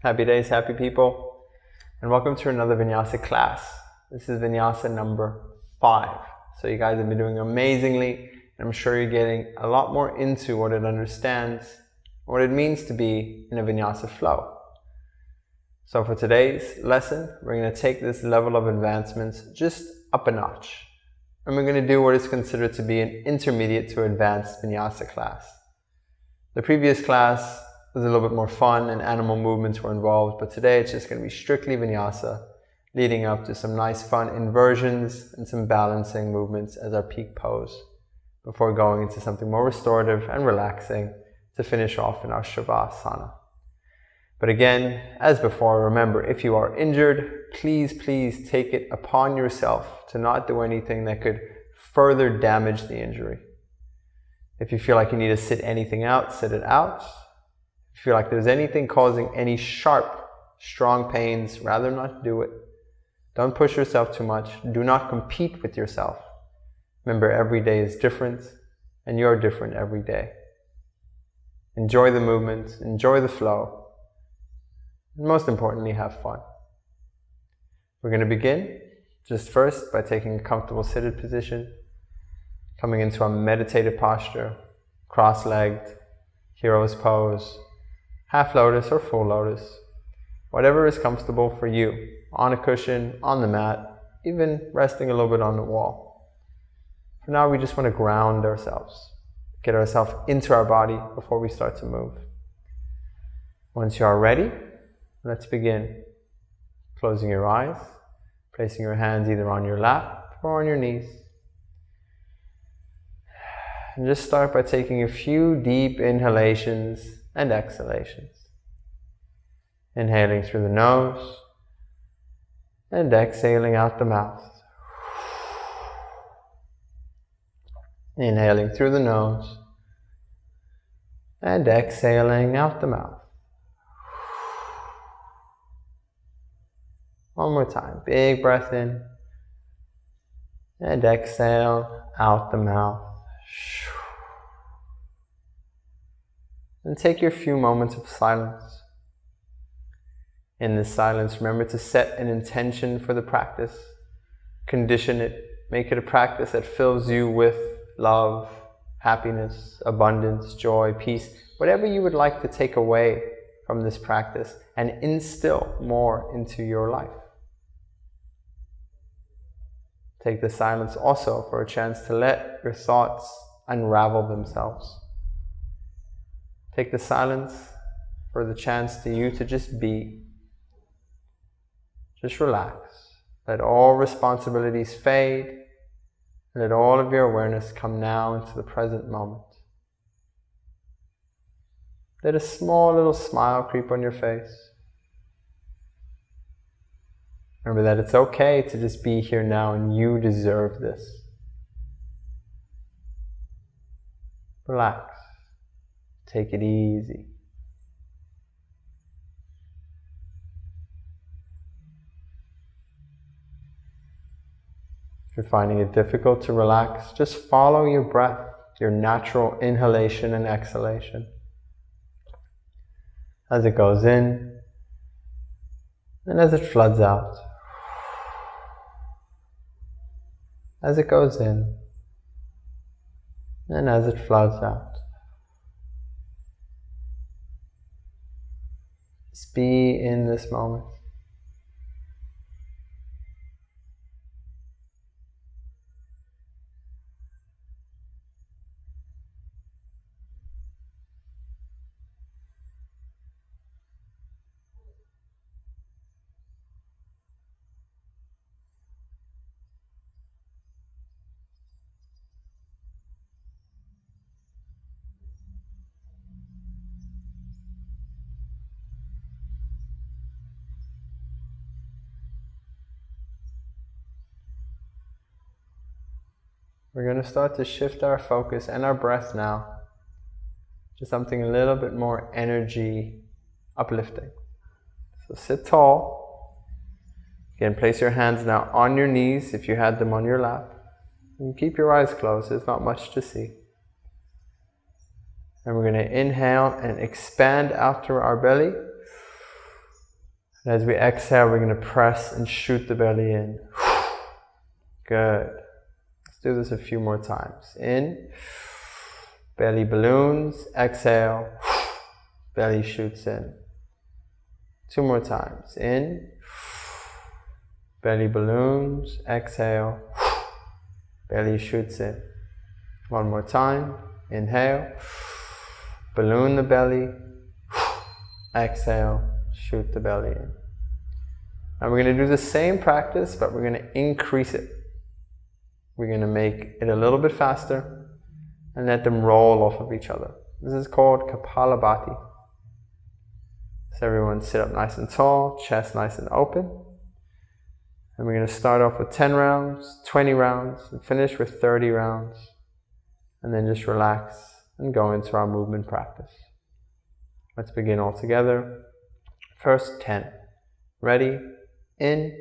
Happy days, happy people, and welcome to another Vinyasa class. This is Vinyasa number 5. So you guys have been doing amazingly, and I'm sure you're getting a lot more into what it understands, what it means to be in a Vinyasa flow. So for today's lesson, we're going to take this level of advancements just up a notch. And we're going to do what is considered to be an intermediate to advanced Vinyasa class. The previous class was a little bit more fun and animal movements were involved, but today it's just going to be strictly Vinyasa, leading up to some nice fun inversions and some balancing movements as our peak pose, before going into something more restorative and relaxing to finish off in our Shavasana. But again, as before, remember, if you are injured, please take it upon yourself to not do anything that could further damage the injury. If you feel like you need to sit anything out, sit it out. If you feel like there's anything causing any sharp, strong pains, rather not do it. Don't push yourself too much. Do not compete with yourself. Remember, every day is different, and you're different every day. Enjoy the movement, enjoy the flow, and most importantly, have fun. We're going to begin just first by taking a comfortable seated position, coming into a meditative posture, cross-legged, hero's pose, half lotus or full lotus, whatever is comfortable for you, on a cushion, on the mat, even resting a little bit on the wall. For now, we just want to ground ourselves, get ourselves into our body before we start to move. Once you are ready, let's begin. Closing your eyes, placing your hands either on your lap or on your knees. And just start by taking a few deep inhalations and exhalations. Inhaling through the nose and exhaling out the mouth. Inhaling through the nose and exhaling out the mouth. One more time. Big breath in and exhale out the mouth. And take your few moments of silence. In this silence, remember to set an intention for the practice. Condition it. Make it a practice that fills you with love, happiness, abundance, joy, peace, whatever you would like to take away from this practice and instill more into your life. Take the silence also for a chance to let your thoughts unravel themselves. Take the silence for the chance to you to just be. Just relax. Let all responsibilities fade. Let all of your awareness come now into the present moment. Let a small little smile creep on your face. Remember that it's okay to just be here now and you deserve this. Relax. Take it easy. If you're finding it difficult to relax, just follow your breath, your natural inhalation and exhalation. As it goes in, and as it floods out. As it goes in, and as it floods out. Just be in this moment. We're going to start to shift our focus and our breath now to something a little bit more energy uplifting. So sit tall. Again, place your hands now on your knees if you had them on your lap. And keep your eyes closed, there's not much to see. And we're going to inhale and expand out through our belly. And as we exhale, we're going to press and shoot the belly in. Good. Let's do this a few more times. In, belly balloons, exhale, belly shoots in. 2 more times. In, belly balloons, exhale, belly shoots in. 1 more time. Inhale, balloon the belly, exhale, shoot the belly in. Now we're going to do the same practice, but we're going to increase it. We're going to make it a little bit faster and let them roll off of each other. This is called Kapalabhati. So everyone sit up nice and tall, chest nice and open. And we're going to start off with 10 rounds, 20 rounds, and finish with 30 rounds. And then just relax and go into our movement practice. Let's begin all together. First 10. Ready? In,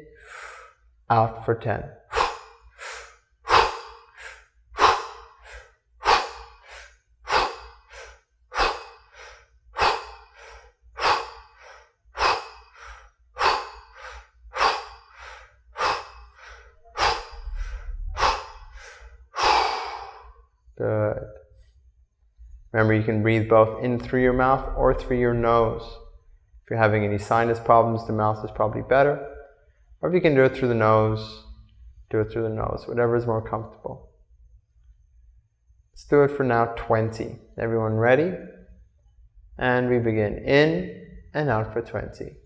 out for 10. Good. Remember, you can breathe both in through your mouth or through your nose. If you're having any sinus problems, the mouth is probably better. Or if you can do it through the nose, do it through the nose, whatever is more comfortable. Let's do it for now 20. Everyone ready? And we begin in and out for 20.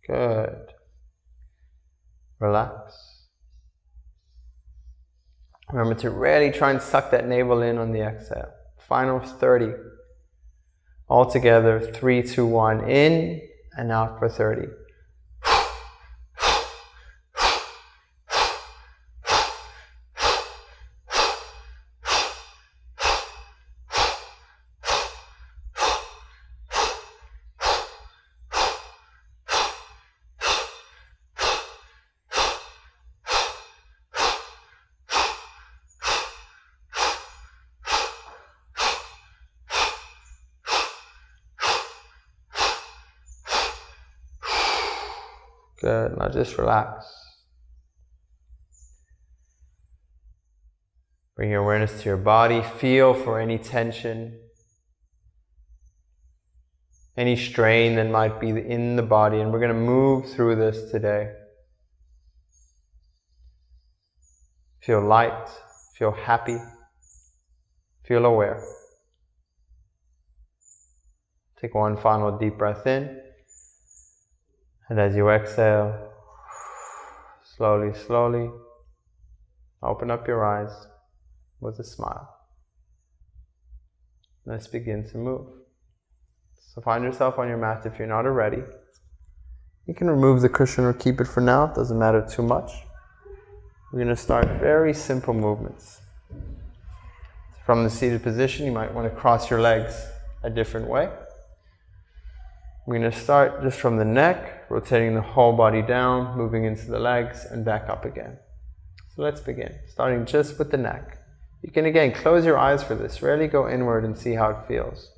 Good. Relax. Remember to really try and suck that navel in on the exhale. Final 30. All together, 3, 2, 1. In and out for 30. Good. Now just relax. Bring your awareness to your body. Feel for any tension, any strain that might be in the body. And we're going to move through this today. Feel light. Feel happy. Feel aware. Take one final deep breath in. And as you exhale, slowly, slowly, open up your eyes with a smile. Let's begin to move. So find yourself on your mat if you're not already. You can remove the cushion or keep it for now, it doesn't matter too much. We're going to start very simple movements. From the seated position, you might want to cross your legs a different way. We're going to start just from the neck, rotating the whole body down, moving into the legs and back up again. So let's begin, starting just with the neck. You can again close your eyes for this, really go inward and see how it feels.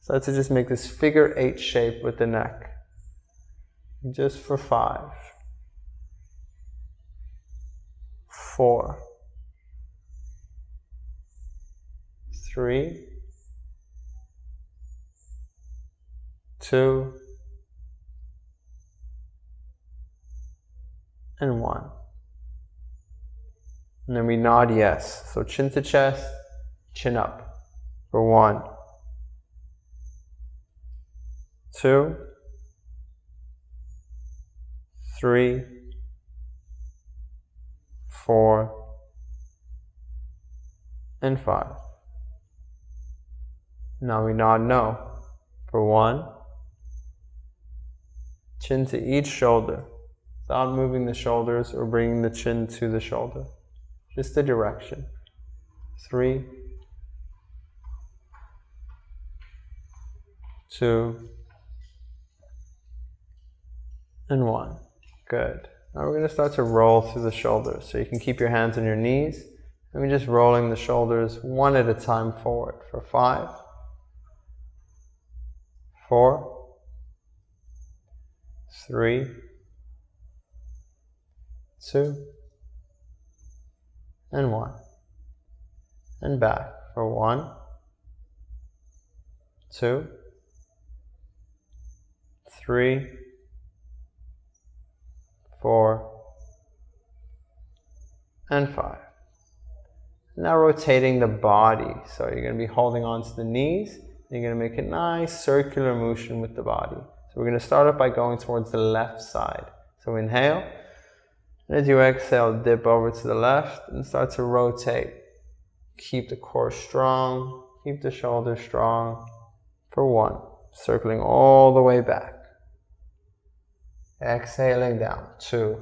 So let's just make this figure 8 shape with the neck. Just for 5, 4, 3, 2, and 1. And then we nod yes. So chin to chest, chin up. For 1, 2, 3, 4, and 5. Now we nod no. For 1, chin to each shoulder, without moving the shoulders or bringing the chin to the shoulder. Just the direction. 3, 2, and 1. Good. Now we're going to start to roll through the shoulders. So you can keep your hands on your knees, and we're just rolling the shoulders one at a time forward for 5, 4, 3, 2, and 1. And back for 1, 2, 3, 4, and 5. Now rotating the body. So you're going to be holding on to the knees. And you're going to make a nice circular motion with the body. So we're going to start off by going towards the left side. So inhale. And as you exhale, dip over to the left and start to rotate. Keep the core strong. Keep the shoulders strong. For 1. Circling all the way back. Exhaling down. 2.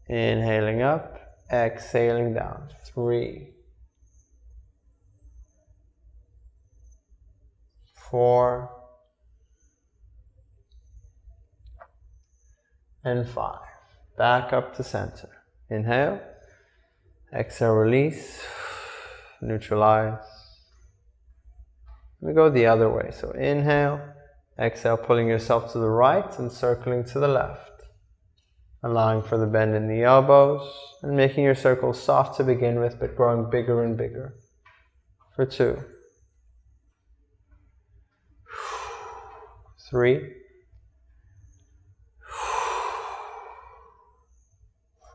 Inhaling up. Exhaling down. 3. 4. And 5. Back up to center. Inhale. Exhale, release. Neutralize. We go the other way. So inhale. Exhale, pulling yourself to the right and circling to the left. Allowing for the bend in the elbows and making your circle soft to begin with, but growing bigger and bigger. For 2. 3.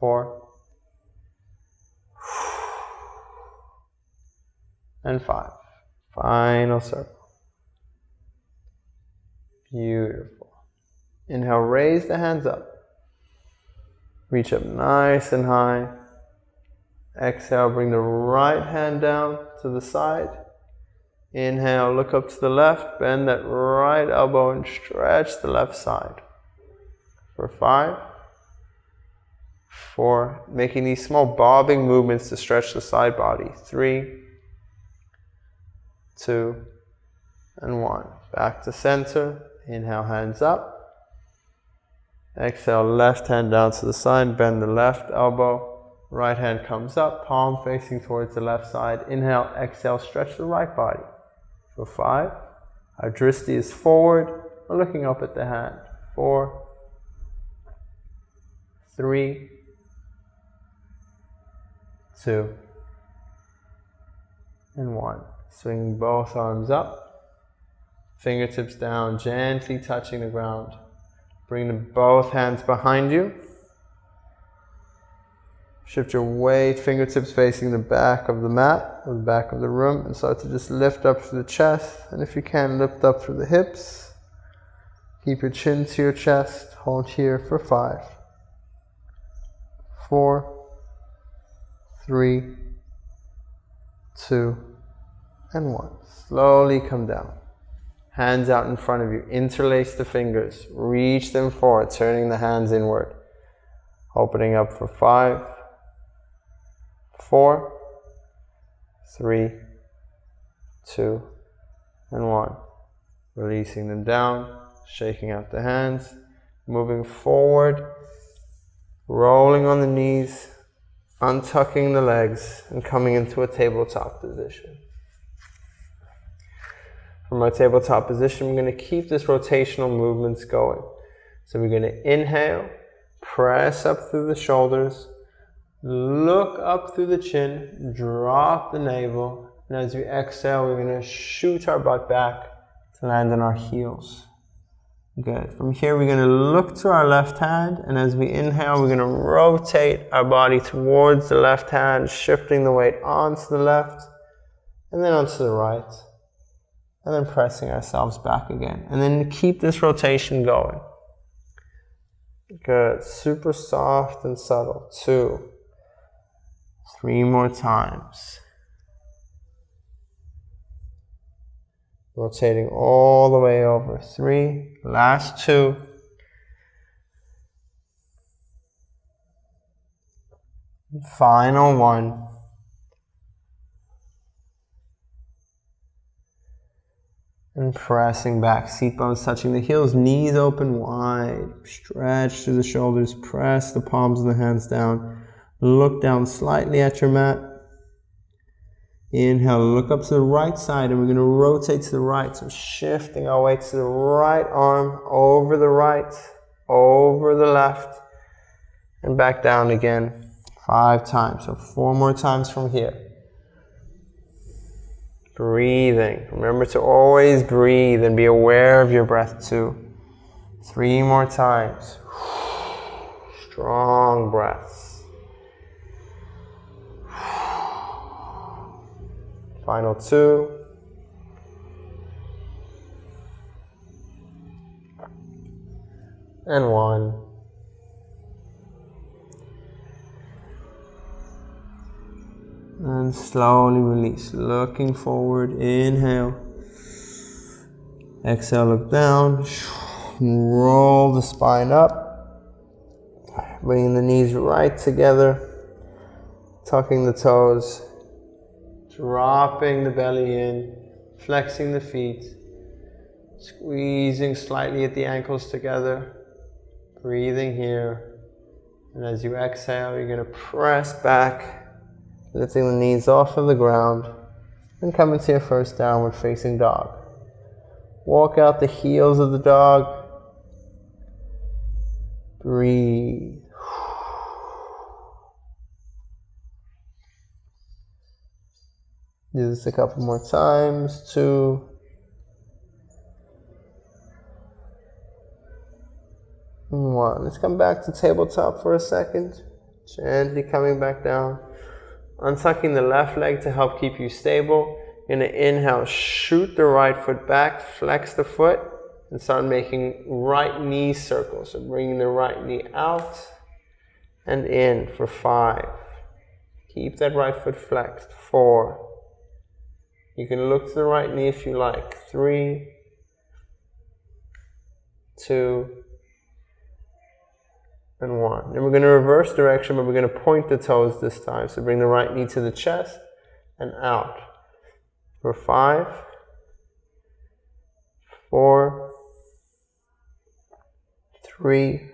4. And 5. Final circle. Beautiful. Inhale, raise the hands up. Reach up nice and high. Exhale, bring the right hand down to the side. Inhale, look up to the left, bend that right elbow and stretch the left side. For 5, 4, making these small bobbing movements to stretch the side body. 3, 2, and 1. Back to center. Inhale, hands up. Exhale, left hand down to the side, bend the left elbow. Right hand comes up, palm facing towards the left side. Inhale, exhale, stretch the right body. For 5, our dristi is forward. We're looking up at the hand. 4, 3, 2, and 1. Swing both arms up. Fingertips down, gently touching the ground. Bring both hands behind you. Shift your weight, fingertips facing the back of the mat, or the back of the room, and start to just lift up through the chest. And if you can, lift up through the hips. Keep your chin to your chest. Hold here for 5, 4, 3, 2, and 1. Slowly come down. Hands out in front of you. Interlace the fingers. Reach them forward, turning the hands inward. Opening up for 5, 4, 3, 2, and 1. Releasing them down. Shaking out the hands. Moving forward. Rolling on the knees. Untucking the legs and coming into a tabletop position. From our tabletop position, we're going to keep this rotational movements going. So we're going to inhale, press up through the shoulders, look up through the chin, drop the navel, and as we exhale, we're going to shoot our butt back to land on our heels. Good. From here, we're going to look to our left hand, and as we inhale, we're going to rotate our body towards the left hand, shifting the weight onto the left, and then onto the right. And then pressing ourselves back again. And then keep this rotation going. Good. Super soft and subtle. 2, 3 more times. Rotating all the way over. 3. Last 2. Final one. And pressing back, seat bones touching the heels, knees open wide. Stretch through the shoulders, press the palms of the hands down. Look down slightly at your mat. Inhale, look up to the right side, and we're going to rotate to the right. So shifting our weight to the right arm, over the right, over the left, and back down again 5 times. So 4 more times from here. Breathing. Remember to always breathe and be aware of your breath too. 3 more times. Strong breaths. Final 2. And 1. And slowly release, looking forward, inhale. Exhale, look down, roll the spine up, bringing the knees right together, tucking the toes, dropping the belly in, flexing the feet, squeezing slightly at the ankles together, breathing here. And as you exhale, you're going to press back, lifting the knees off of the ground, and come into your first downward facing dog. Walk out the heels of the dog. Breathe. Do this a couple more times. 2. And 1. Let's come back to tabletop for a second. Gently coming back down. Untucking the left leg to help keep you stable. You're going to inhale, shoot the right foot back, flex the foot, and start making right knee circles. So bringing the right knee out and in for 5. Keep that right foot flexed. 4. You can look to the right knee if you like. 3, 2, and 1. Then we're going to reverse direction, but we're going to point the toes this time. So bring the right knee to the chest and out. For 5, 4, 3,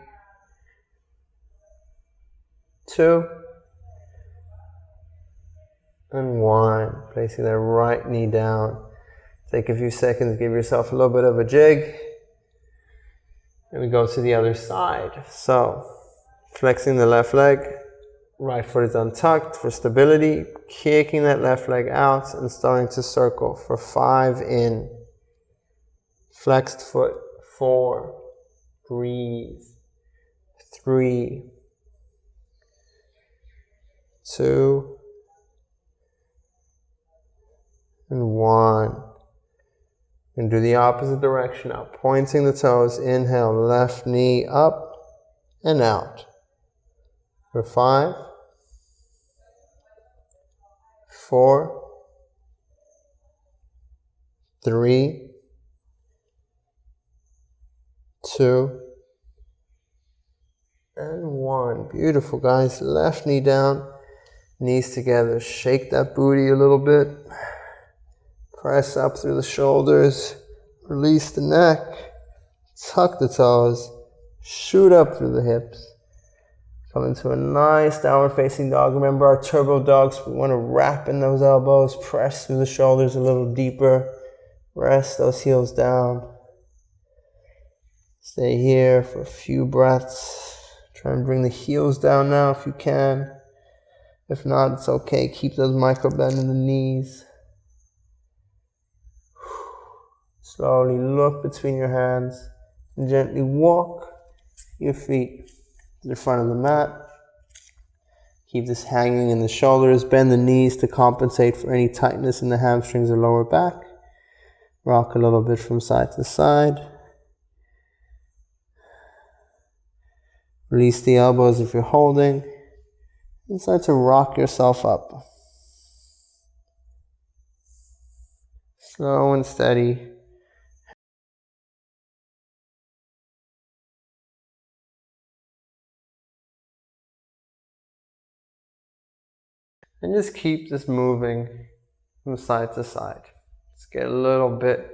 2, and 1. Placing that right knee down. Take a few seconds, give yourself a little bit of a jig. And we go to the other side. So, flexing the left leg, right foot is untucked for stability, kicking that left leg out and starting to circle for 5 in. Flexed foot, 4, breathe, 3, 2, and 1. And do the opposite direction now, pointing the toes, inhale, left knee up and out. For 5, 4, 3, 2, and 1. Beautiful, guys. Left knee down, knees together. Shake that booty a little bit. Press up through the shoulders. Release the neck. Tuck the toes. Shoot up through the hips. Come into a nice downward facing dog. Remember our turbo dogs, we want to wrap in those elbows. Press through the shoulders a little deeper. Rest those heels down. Stay here for a few breaths. Try and bring the heels down now if you can. If not, it's okay. Keep those micro bend in the knees. Slowly look between your hands and gently walk your feet to the front of the mat. Keep this hanging in the shoulders. Bend the knees to compensate for any tightness in the hamstrings or lower back. Rock a little bit from side to side. Release the elbows if you're holding. And start to rock yourself up. Slow and steady. And just keep this moving from side to side. Let's get a little bit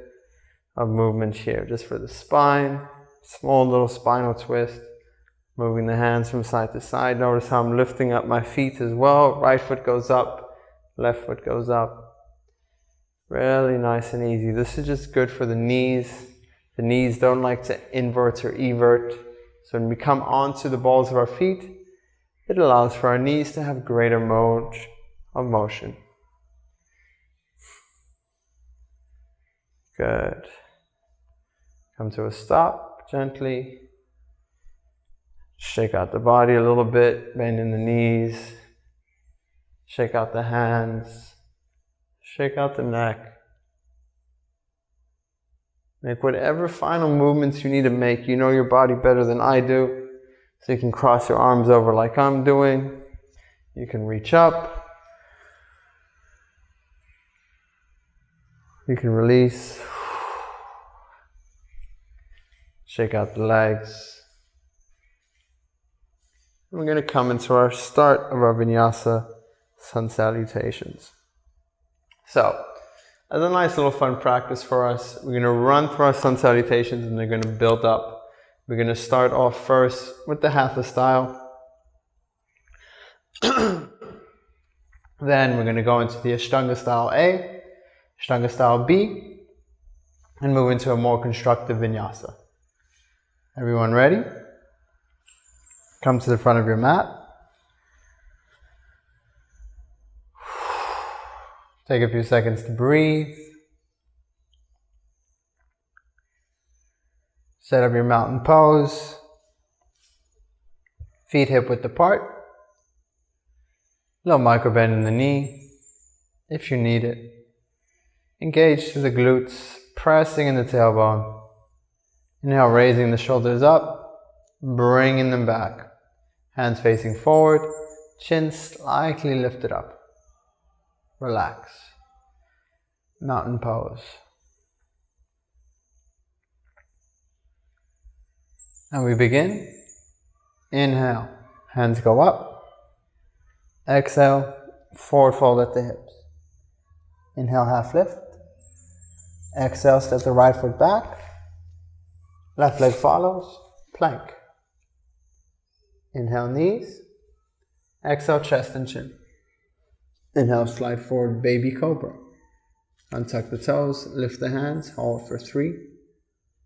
of movement here just for the spine. Small little spinal twist. Moving the hands from side to side. Notice how I'm lifting up my feet as well. Right foot goes up, left foot goes up. Really nice and easy. This is just good for the knees. The knees don't like to invert or evert. So when we come onto the balls of our feet, it allows for our knees to have greater mode of motion. Good. Come to a stop gently. Shake out the body a little bit, bend in the knees. Shake out the hands. Shake out the neck. Make whatever final movements you need to make. You know your body better than I do. So you can cross your arms over like I'm doing. You can reach up. You can release. Shake out the legs. We're going to come into our start of our Vinyasa sun salutations. So, as a nice little fun practice for us, we're going to run through our sun salutations and they're going to build up. We're going to start off first with the Hatha style. Then we're going to go into the Ashtanga style A, Ashtanga style B, and move into a more constructive Vinyasa. Everyone ready? Come to the front of your mat. Take a few seconds to breathe. Set up your mountain pose. Feet hip width apart. Little micro bend in the knee, if you need it. Engage to the glutes, pressing in the tailbone. Inhale, raising the shoulders up, bringing them back. Hands facing forward, chin slightly lifted up. Relax. Mountain pose. And we begin. Inhale, hands go up. Exhale, forward fold at the hips. Inhale, half lift. Exhale, step the right foot back. Left leg follows, plank. Inhale, knees. Exhale, chest and chin. Inhale, slide forward, baby cobra. Untuck the toes, lift the hands, hold for 3,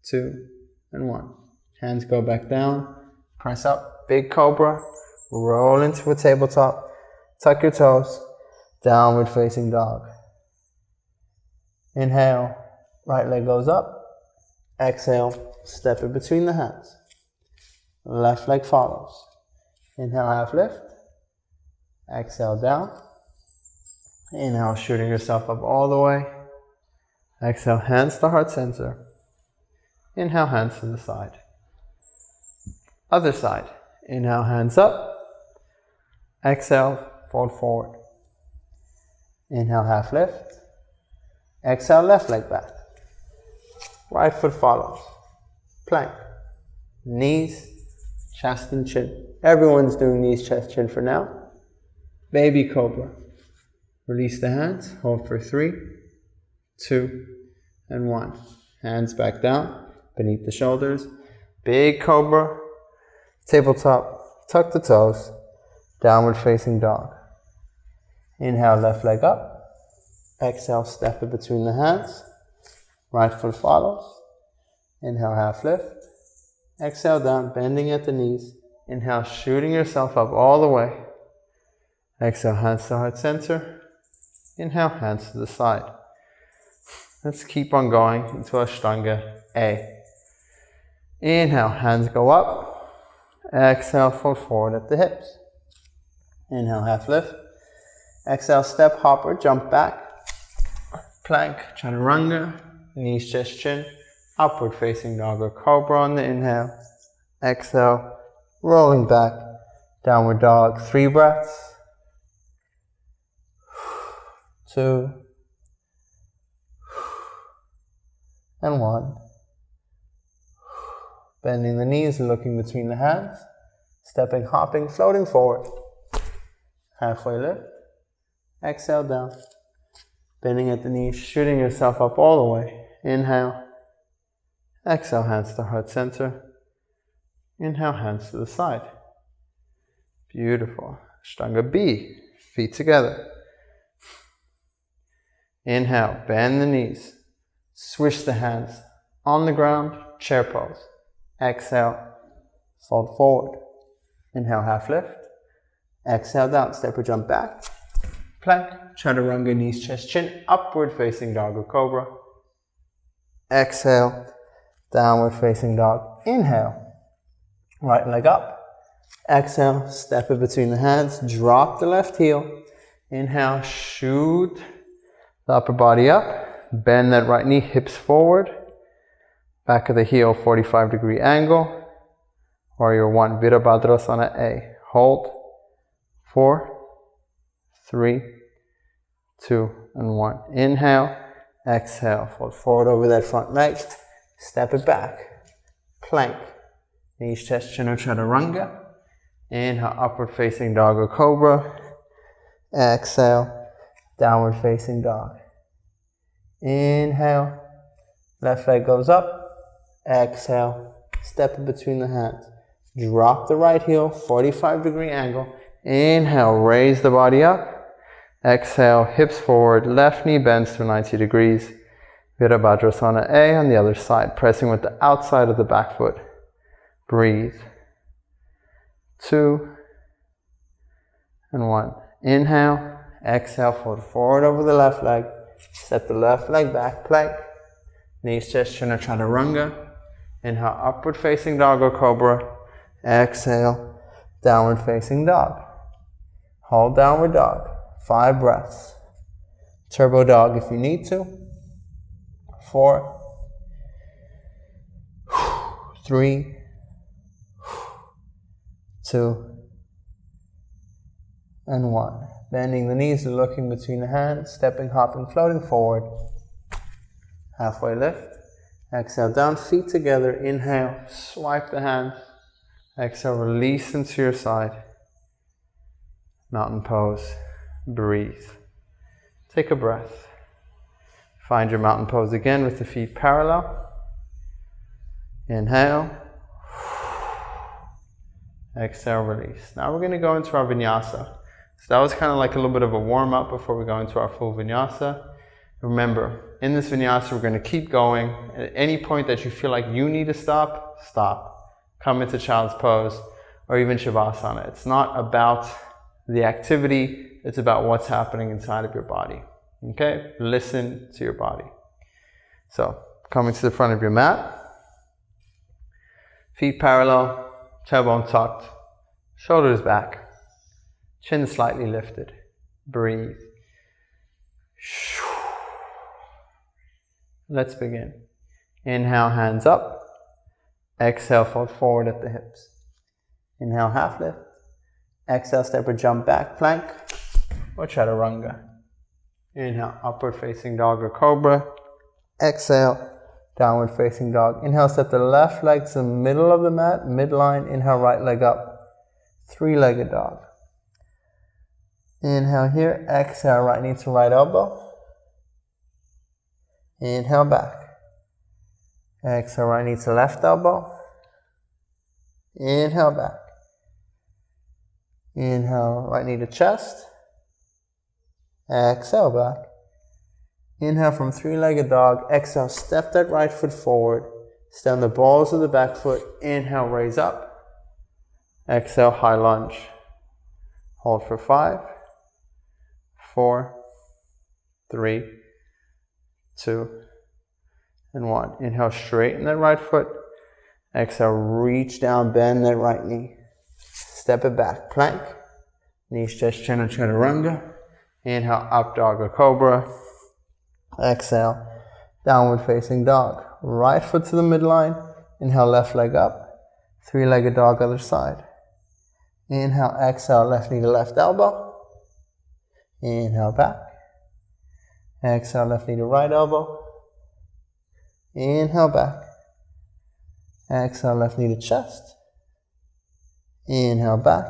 2, and 1. Hands go back down, press up, big cobra, roll into a tabletop, tuck your toes, downward facing dog. Inhale, right leg goes up. Exhale, step it between the hands. Left leg follows. Inhale, half lift. Exhale, down. Inhale, shooting yourself up all the way. Exhale, hands to heart center. Inhale, hands to the side. Other side. Inhale, hands up. Exhale, fold forward. Inhale, half lift. Exhale, left leg back. Right foot follows. Plank. Knees, chest and chin. Everyone's doing knees, chest, chin for now. Baby cobra. Release the hands. Hold for 3, 2, and 1. Hands back down, beneath the shoulders. Big cobra. Tabletop. Tuck the toes. Downward facing dog. Inhale, left leg up. Exhale, step it between the hands. Right foot follows. Inhale, half lift. Exhale, down, bending at the knees. Inhale, shooting yourself up all the way. Exhale, hands to heart center. Inhale, hands to the side. Let's keep on going into Ashtanga A. Inhale, hands go up. Exhale, fold forward at the hips. Inhale, half lift. Exhale, step, hopper, jump back. Plank, chaturanga, knees, chest, chin. Upward facing dog or cobra on the inhale. Exhale, rolling back. Downward dog, 3 breaths. 2. And 1. Bending the knees, looking between the hands. Stepping, hopping, floating forward. Halfway lift. Exhale down. Bending at the knees, shooting yourself up all the way. Inhale. Exhale, hands to heart center. Inhale, hands to the side. Beautiful. Ashtanga B. Feet together. Inhale, bend the knees. Swish the hands on the ground, chair pose. Exhale, fold forward. Inhale, half lift. Exhale, down, step or jump back. Plank, chaturanga, knees, chest, chin, upward facing dog or cobra. Exhale, downward facing dog. Inhale, right leg up. Exhale, step it between the hands, drop the left heel. Inhale, shoot the upper body up. Bend that right knee, hips forward. Back of the heel, 45-degree angle. Warrior 1, Virabhadrasana A. Hold. 4, 3, 2, and 1. Inhale, exhale, fold forward over that front leg. Step it back. Plank. Knees, chest, chin, or chaturanga. Inhale, upward facing dog or cobra. Exhale, downward facing dog. Inhale, left leg goes up. Exhale, step in between the hands. Drop the right heel, 45-degree angle. Inhale, raise the body up. Exhale, hips forward, left knee bends to 90 degrees. Virabhadrasana A on the other side, pressing with the outside of the back foot. Breathe. 2 and 1. Inhale, exhale, fold forward over the left leg. Step the left leg back, plank. Knees, chest, chin, or chaturanga. Inhale, upward facing dog or cobra. Exhale, downward facing dog. Hold downward dog. 5 breaths. Turbo dog if you need to. 4, 3, 2, and 1. Bending the knees, looking between the hands, stepping, hopping, floating forward. Halfway lift. Exhale, down, feet together. Inhale, swipe the hands. Exhale, release them to your side. Mountain pose. Breathe. Take a breath. Find your mountain pose again with the feet parallel. Inhale. Exhale, release. Now we're going to go into our vinyasa. So that was kind of like a little bit of a warm-up before we go into our full vinyasa. Remember, in this vinyasa, we're going to keep going. At any point that you feel like you need to stop, stop. Come into child's pose or even Shavasana. It's not about the activity, it's about what's happening inside of your body. Okay? Listen to your body. So, coming to the front of your mat. Feet parallel, tailbone tucked, shoulders back. Chin slightly lifted. Breathe. Let's begin. Inhale, hands up. Exhale, fold forward at the hips. Inhale, half lift. Exhale, step or jump back, plank or chaturanga. Inhale, upward facing dog or cobra. Exhale, downward facing dog. Inhale, step the left leg to the middle of the mat, midline. Inhale, right leg up. 3-legged dog. Inhale here, exhale, right knee to right elbow. Inhale back. Exhale, right knee to left elbow. Inhale back. Inhale, right knee to chest. Exhale back. Inhale from 3-legged dog. Exhale, step that right foot forward. Stand the balls of the back foot. Inhale, raise up. Exhale, high lunge. Hold for 5, 4, 3, 2, and 1. Inhale, straighten that right foot. Exhale, reach down, bend that right knee. Step it back, plank. Knees, chest, chin, or chaturanga. Inhale, up dog or cobra. Exhale, downward facing dog. Right foot to the midline. Inhale, left leg up. 3-legged dog, other side. Inhale, exhale, left knee to left elbow. Inhale, back. Exhale, left knee to right elbow. Inhale, back. Exhale, left knee to chest. Inhale, back.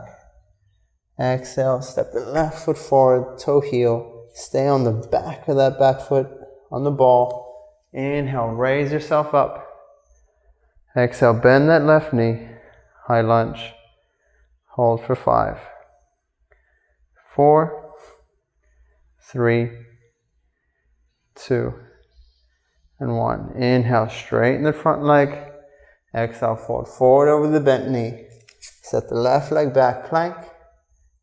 Exhale, step the left foot forward, toe heel. Stay on the back of that back foot on the ball. Inhale, raise yourself up. Exhale, bend that left knee. High lunge. Hold for 5, 4, 3, 2, and 1. Inhale, straighten the front leg. Exhale, fold forward over the bent knee. Set the left leg back, plank.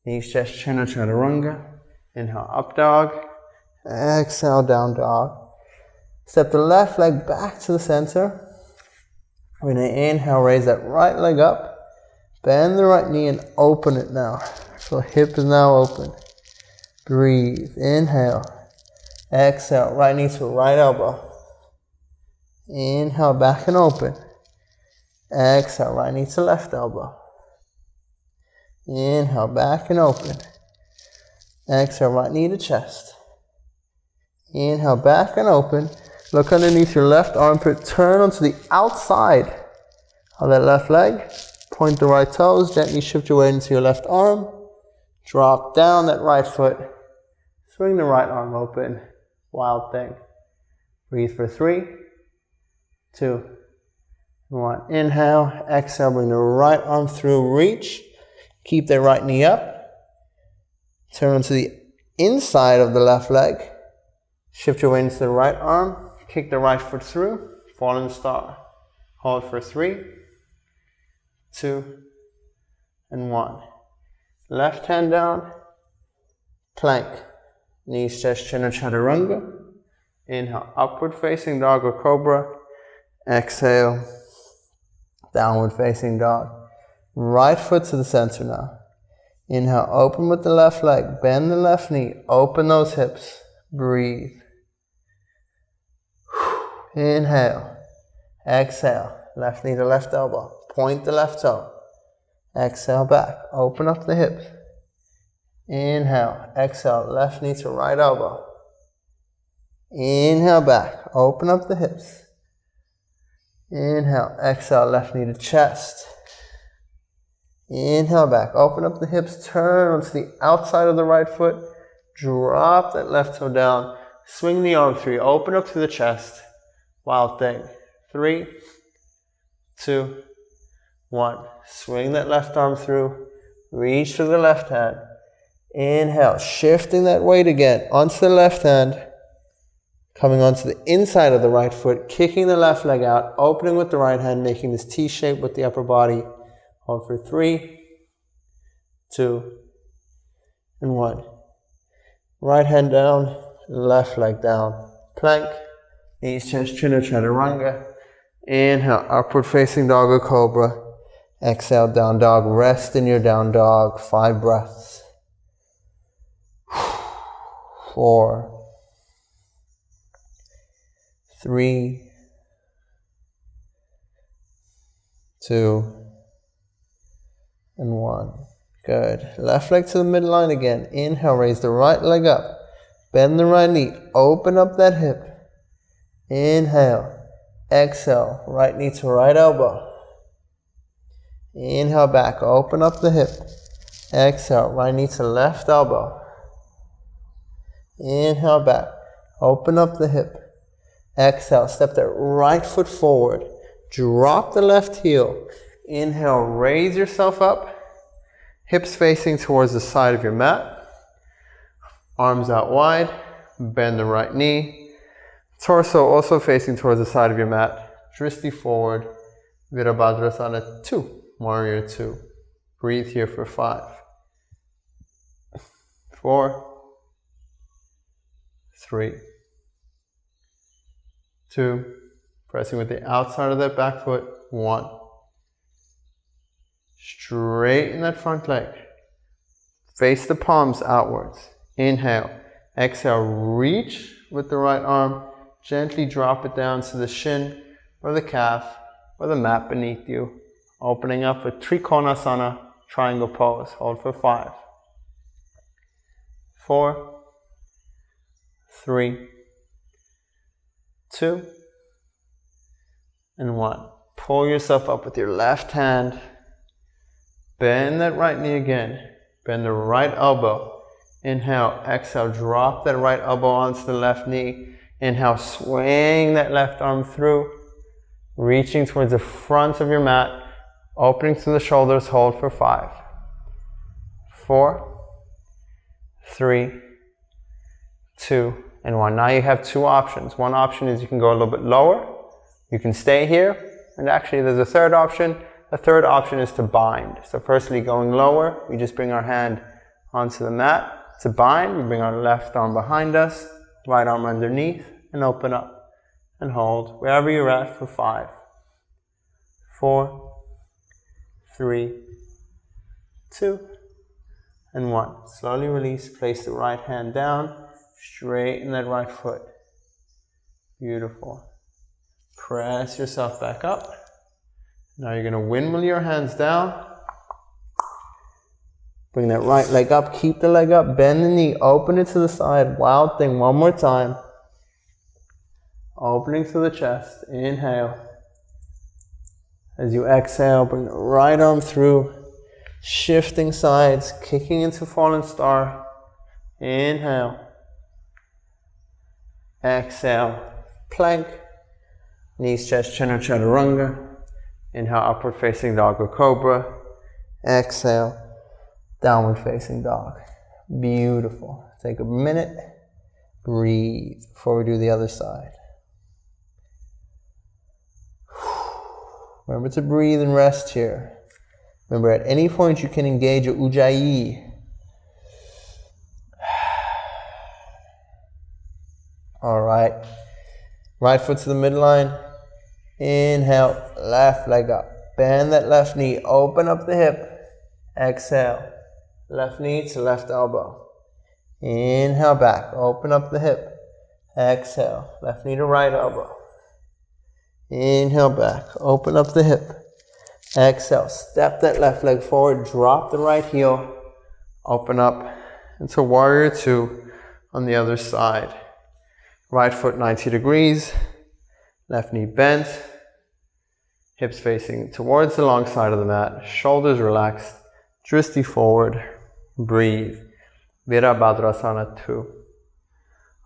Knees, chest, chin, or chaturanga. Inhale, up dog. Exhale, down dog. Step the left leg back to the center. We're going to inhale, raise that right leg up. Bend the right knee and open it now. So hip is now open. Breathe. Inhale. Exhale. Right knee to right elbow. Inhale, back and open. Exhale. Right knee to left elbow. Inhale, back and open. Exhale, right knee to chest. Inhale, back and open. Look underneath your left armpit. Turn onto the outside of that left leg. Point the right toes. Gently shift your weight into your left arm. Drop down that right foot. Swing the right arm open. Wild thing. Breathe for 3, 2, 1. Inhale. Exhale. Bring the right arm through. Reach. Keep that right knee up. Turn to the inside of the left leg. Shift your weight into the right arm. Kick the right foot through. Fallen star. Hold for 3, 2, and 1. Left hand down. Plank. Knees, chest, chin, or chaturanga. Inhale, upward facing dog or cobra. Exhale, downward facing dog. Right foot to the center now. Inhale, open with the left leg. Bend the left knee. Open those hips. Breathe. Inhale. Exhale. Left knee to left elbow. Point the left toe. Exhale back. Open up the hips. Inhale. Exhale. Left knee to right elbow. Inhale back. Open up the hips. Inhale. Exhale. Left knee to chest. Inhale back. Open up the hips. Turn onto the outside of the right foot. Drop that left toe down. Swing the arm through. Open up to the chest. Wild thing. 3, 2, 1. Swing that left arm through. Reach for the left hand. Inhale. Shifting that weight again onto the left hand. Coming onto the inside of the right foot. Kicking the left leg out. Opening with the right hand. Making this T shape with the upper body. Hold for 3, 2, and 1. Right hand down. Left leg down. Plank. Knees, chest, chin, or chaturanga. Inhale, upward facing dog or cobra. Exhale, down dog. Rest in your down dog. 5 breaths. 4, 3, 2, and 1. Good. Left leg to the midline again. Inhale, raise the right leg up. Bend the right knee. Open up that hip. Inhale. Exhale. Right knee to right elbow. Inhale back. Open up the hip. Exhale. Right knee to left elbow. Inhale back. Open up the hip. Exhale. Step that right foot forward. Drop the left heel. Inhale. Raise yourself up. Hips facing towards the side of your mat. Arms out wide. Bend the right knee. Torso also facing towards the side of your mat. Dristi forward. Virabhadrasana 2. Warrior 2. Breathe here for 5, 4, 3, 2. Pressing with the outside of that back foot. 1. Straighten that front leg. Face the palms outwards. Inhale. Exhale. Reach with the right arm. Gently drop it down to the shin or the calf or the mat beneath you. Opening up for Trikonasana, triangle pose. Hold for 5, 4, 3, 2, and 1. Pull yourself up with your left hand. Bend that right knee again. Bend the right elbow. Inhale, exhale, drop that right elbow onto the left knee. Inhale, swing that left arm through, reaching towards the front of your mat, opening through the shoulders, hold for 5, 4, 3, 2, and 1. Now you have two options. One option is you can go a little bit lower. You can stay here. And actually there's a third option. The third option is to bind. So firstly, going lower, we just bring our hand onto the mat. To bind, we bring our left arm behind us, right arm underneath, and open up and hold wherever you're at for 5, 4, 3, 2, and 1. Slowly release, place the right hand down, straighten that right foot. Beautiful. Press yourself back up. Now you're going to windmill your hands down. Bring that right leg up, keep the leg up, bend the knee, open it to the side. Wild thing, one more time. Opening through the chest, inhale. As you exhale, bring the right arm through, shifting sides, kicking into fallen star. Inhale. Exhale, plank. Knees, chest, chin, or chaturanga. Inhale, upward facing dog or cobra. Exhale, downward facing dog. Beautiful. Take a minute. Breathe before we do the other side. Remember to breathe and rest here. Remember, at any point you can engage a ujjayi. All right. Right foot to the midline. Inhale, left leg up. Bend that left knee, open up the hip. Exhale, left knee to left elbow. Inhale back, open up the hip. Exhale, left knee to right elbow. Inhale back, open up the hip. Exhale, step that left leg forward, drop the right heel. Open up into warrior 2 on the other side. Right foot 90 degrees, left knee bent, hips facing towards the long side of the mat, shoulders relaxed, drishti forward, breathe. Virabhadrasana 2.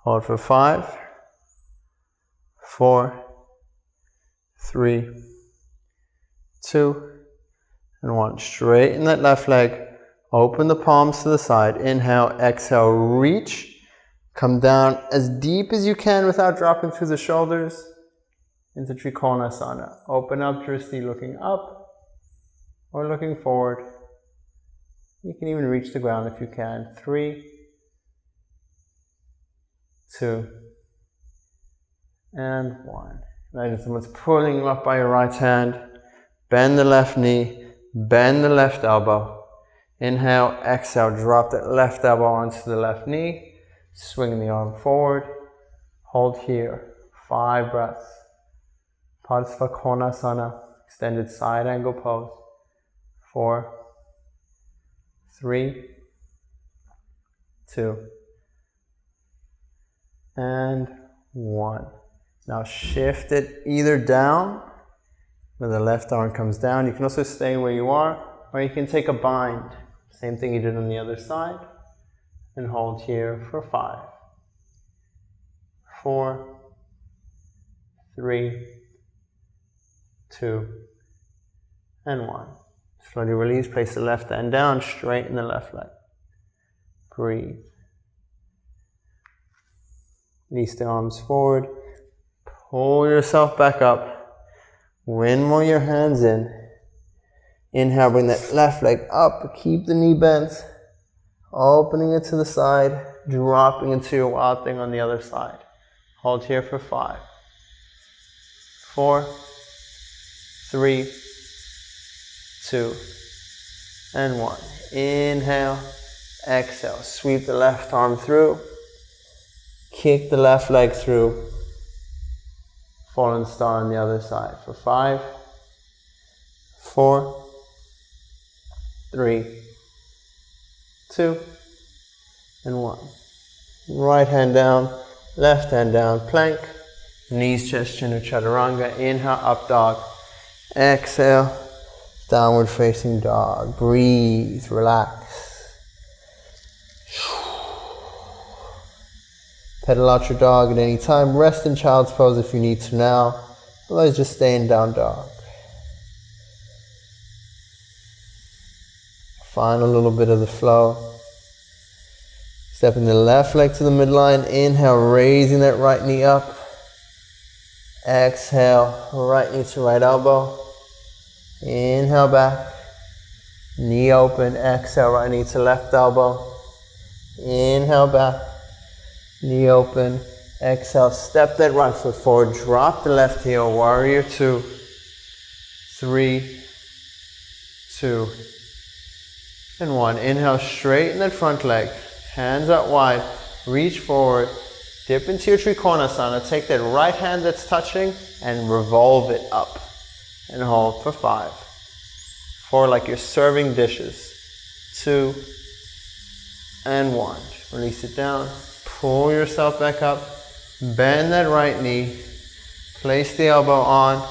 Hold for 5, 4, 3, 2, and 1. Straighten that left leg, open the palms to the side, inhale, exhale, reach. Come down as deep as you can without dropping through the shoulders into Trikonasana. Open up, drishti, looking up or looking forward. You can even reach the ground if you can. 3, 2, and 1. Imagine someone's pulling you up by your right hand. Bend the left knee, bend the left elbow. Inhale, exhale, drop that left elbow onto the left knee. Swing the arm forward. Hold here. 5 breaths. Padmasva Konasana. Extended side angle pose. 4, 3, 2, and 1. Now shift it either down, where the left arm comes down. You can also stay where you are, or you can take a bind. Same thing you did on the other side. And hold here for 5, 4, 3, 2, and 1. Slowly release, place the left hand down, straighten the left leg. Breathe. Release the arms forward. Pull yourself back up. Windmill your hands in. Inhale, bring that left leg up. Keep the knee bent. Opening it to the side. Dropping into your wild thing on the other side. Hold here for 5, 4, 3, 2, and 1. Inhale, exhale. Sweep the left arm through. Kick the left leg through. Fallen star on the other side for 5, 4, 3, 2, and 1. Right hand down, left hand down, plank. Knees, chest, chin, or chaturanga. Inhale, up dog. Exhale, downward facing dog. Breathe, relax. Pedal out your dog at any time. Rest in child's pose if you need to now. Otherwise, just stay in down dog. Find a little bit of the flow. Stepping the left leg to the midline. Inhale, raising that right knee up. Exhale, right knee to right elbow. Inhale back. Knee open. Exhale, right knee to left elbow. Inhale back. Knee open. Exhale, step that right foot forward. Drop the left heel. Warrior 2. 3, 2, and 1. Inhale, straighten that front leg. Hands out wide. Reach forward. Dip into your Trikonasana. Take that right hand that's touching and revolve it up. And hold for 5. 4, like you're serving dishes. 2, and 1. Release it down. Pull yourself back up. Bend that right knee. Place the elbow on.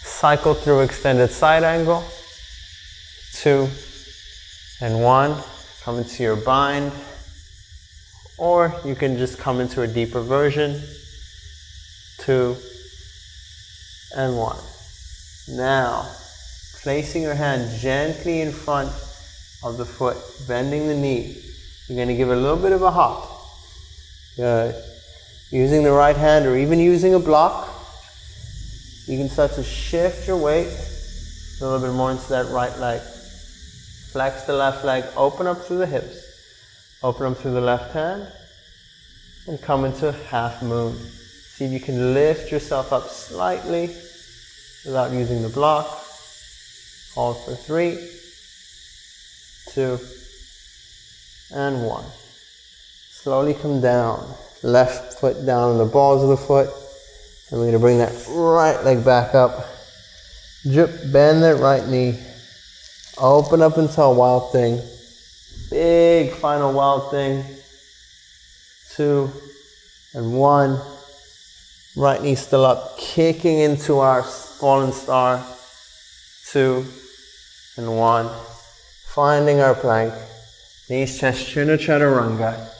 Cycle through extended side angle. 2, and 1. Come into your bind. Or you can just come into a deeper version. 2, and 1. Now, placing your hand gently in front of the foot, bending the knee. You're going to give it a little bit of a hop. Good. Using the right hand or even using a block, you can start to shift your weight a little bit more into that right leg. Flex the left leg, open up through the hips. Open up through the left hand and come into half moon. See if you can lift yourself up slightly without using the block. Hold for 3, 2, and 1. Slowly come down. Left foot down on the balls of the foot. And we're going to bring that right leg back up. Drip, bend that right knee. Open up into a wild thing. Big final wild thing. 2, and 1. Right knee still up. Kicking into our fallen star. 2, and 1. Finding our plank. Knees, chest, chin, chaturanga.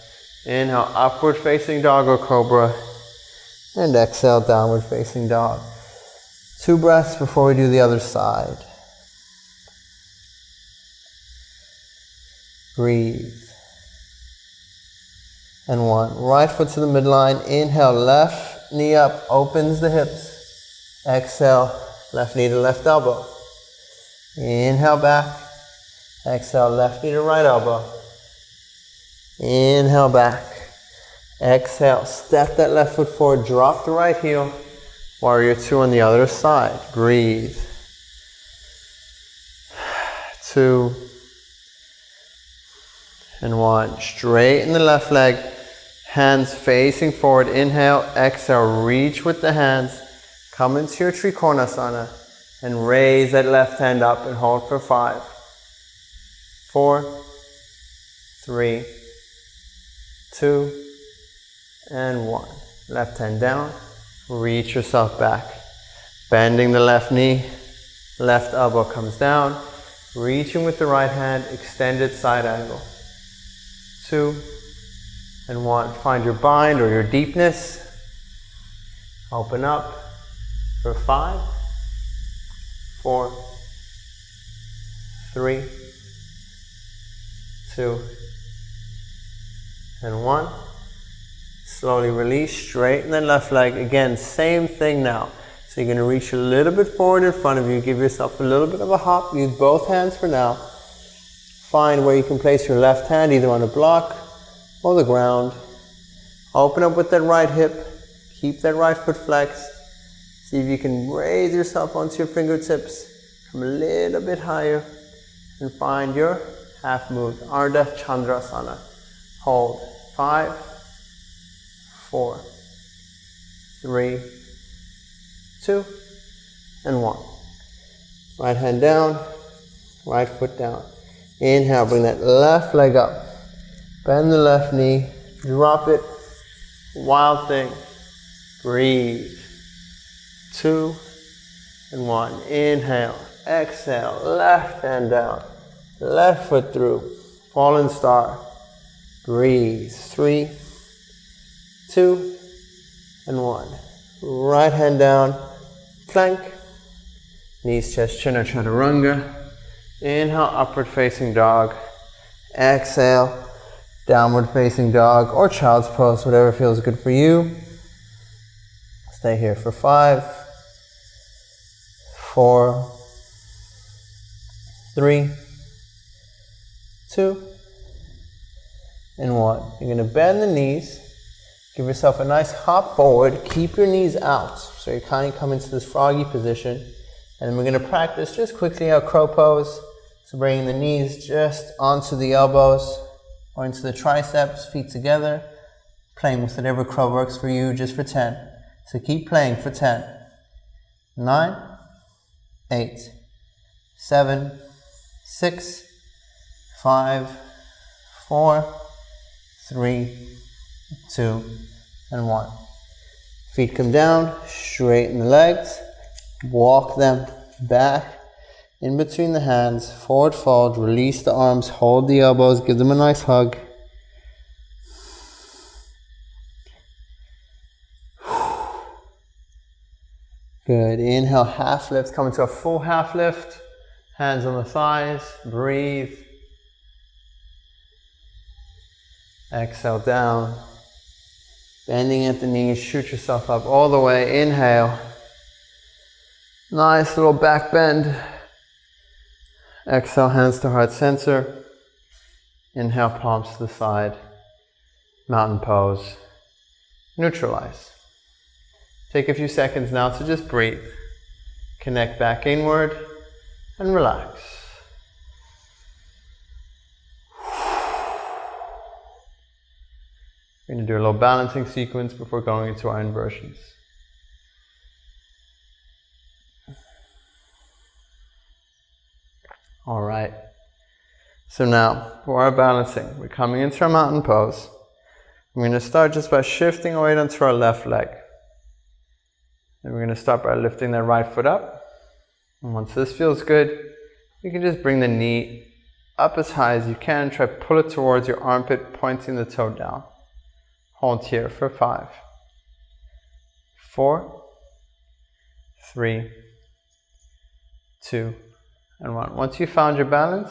Inhale, upward facing dog or cobra. And exhale, downward facing dog. 2 breaths before we do the other side. Breathe. And 1. Right foot to the midline. Inhale, left knee up, opens the hips. Exhale, left knee to left elbow. Inhale back. Exhale, left knee to right elbow. Inhale back. Exhale, step that left foot forward, drop the right heel. Warrior 2 on the other side. Breathe. 2, and 1. Straighten the left leg. Hands facing forward. Inhale, exhale, reach with the hands. Come into your Trikonasana and raise that left hand up and hold for 5, 4, 3, 2, and 1. Left hand down. Reach yourself back. Bending the left knee. Left elbow comes down. Reaching with the right hand. Extended side angle. 2, and 1. Find your bind or your deepness. Open up for 5, 4, 3, 2, and 1. Slowly release, straighten the left leg. Again, same thing now. So you're going to reach a little bit forward in front of you. Give yourself a little bit of a hop. Use both hands for now. Find where you can place your left hand, either on a block or the ground. Open up with that right hip. Keep that right foot flexed. See if you can raise yourself onto your fingertips. Come a little bit higher. And find your half moon, Ardha Chandrasana. Hold. 5, 4, 3, 2, and 1. Right hand down, right foot down. Inhale, bring that left leg up. Bend the left knee, drop it. Wild thing. Breathe. 2, and 1. Inhale, exhale, left hand down. Left foot through. Fallen star. Breathe. 3, 2, and 1. Right hand down, plank. Knees, chest, chin, or chaturanga. Inhale, upward facing dog. Exhale, downward facing dog or child's pose, whatever feels good for you. Stay here for 5, 4, 3, 2, and 1. You're going to bend the knees. Give yourself a nice hop forward. Keep your knees out. So you kind of come into this froggy position. And then we're going to practice just quickly our crow pose. So bringing the knees just onto the elbows or into the triceps, feet together. Playing with whatever crow works for you, just for 10. So keep playing for 10. 9, 8, 7, 6, 5, 4, 3, 2, and 1. Feet come down, straighten the legs, walk them back in between the hands, forward fold, release the arms, hold the elbows, give them a nice hug. Good. Inhale, half lift, come into a full half lift. Hands on the thighs, breathe. Exhale down. Bending at the knees, shoot yourself up all the way. Inhale. Nice little back bend. Exhale, hands to heart center. Inhale, palms to the side. Mountain pose. Neutralize. Take a few seconds now to just breathe. Connect back inward and relax. We're going to do a little balancing sequence before going into our inversions. All right. So now, for our balancing, we're coming into our mountain pose. We're going to start just by shifting our weight onto our left leg. And we're going to start by lifting that right foot up. And once this feels good, you can just bring the knee up as high as you can. Try to pull it towards your armpit, pointing the toe down. Hold here for 5, 4, 3, 2, and 1. Once you found your balance,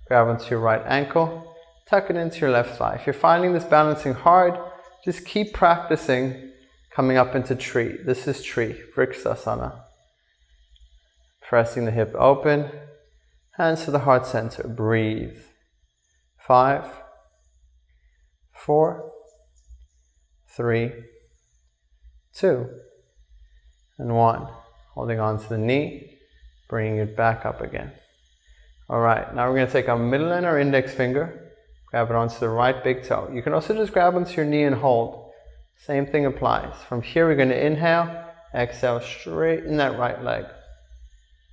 grab onto your right ankle, tuck it into your left thigh. If you're finding this balancing hard, just keep practicing coming up into tree. This is tree, Vriksasana. Pressing the hip open, hands to the heart center, breathe. 5, 4, 3, 2, and 1. Holding on to the knee, bringing it back up again. All right, now we're going to take our middle and our index finger, grab it onto the right big toe. You can also just grab onto your knee and hold. Same thing applies. From here, we're going to inhale, exhale, straighten that right leg.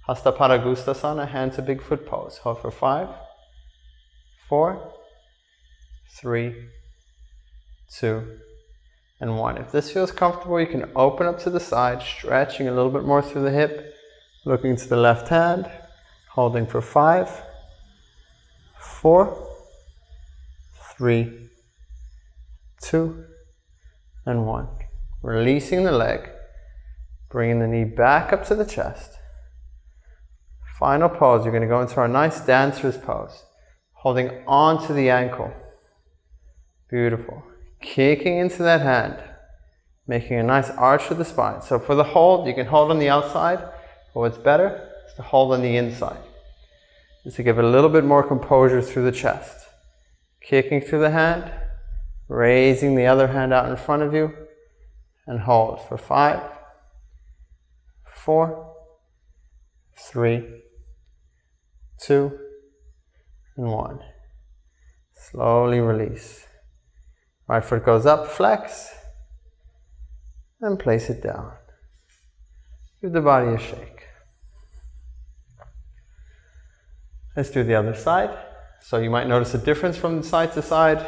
Hasta Paragustasana, hands to Bigfoot pose. Hold for 5, 4, 3, 2, and 1. If this feels comfortable, you can open up to the side, stretching a little bit more through the hip, looking to the left hand, holding for 5, 4, 3, 2, and 1. Releasing the leg, bringing the knee back up to the chest. Final pose, you're going to go into our nice dancer's pose, holding on to the ankle. Beautiful. Kicking into that hand, making a nice arch of the spine. So for the hold, you can hold on the outside, but what's better is to hold on the inside. Just to give it a little bit more composure through the chest. Kicking through the hand, raising the other hand out in front of you, and hold for 5, 4, 3, 2, and 1. Slowly release. Right foot goes up, flex, and place it down. Give the body a shake. Let's do the other side. So you might notice a difference from side to side,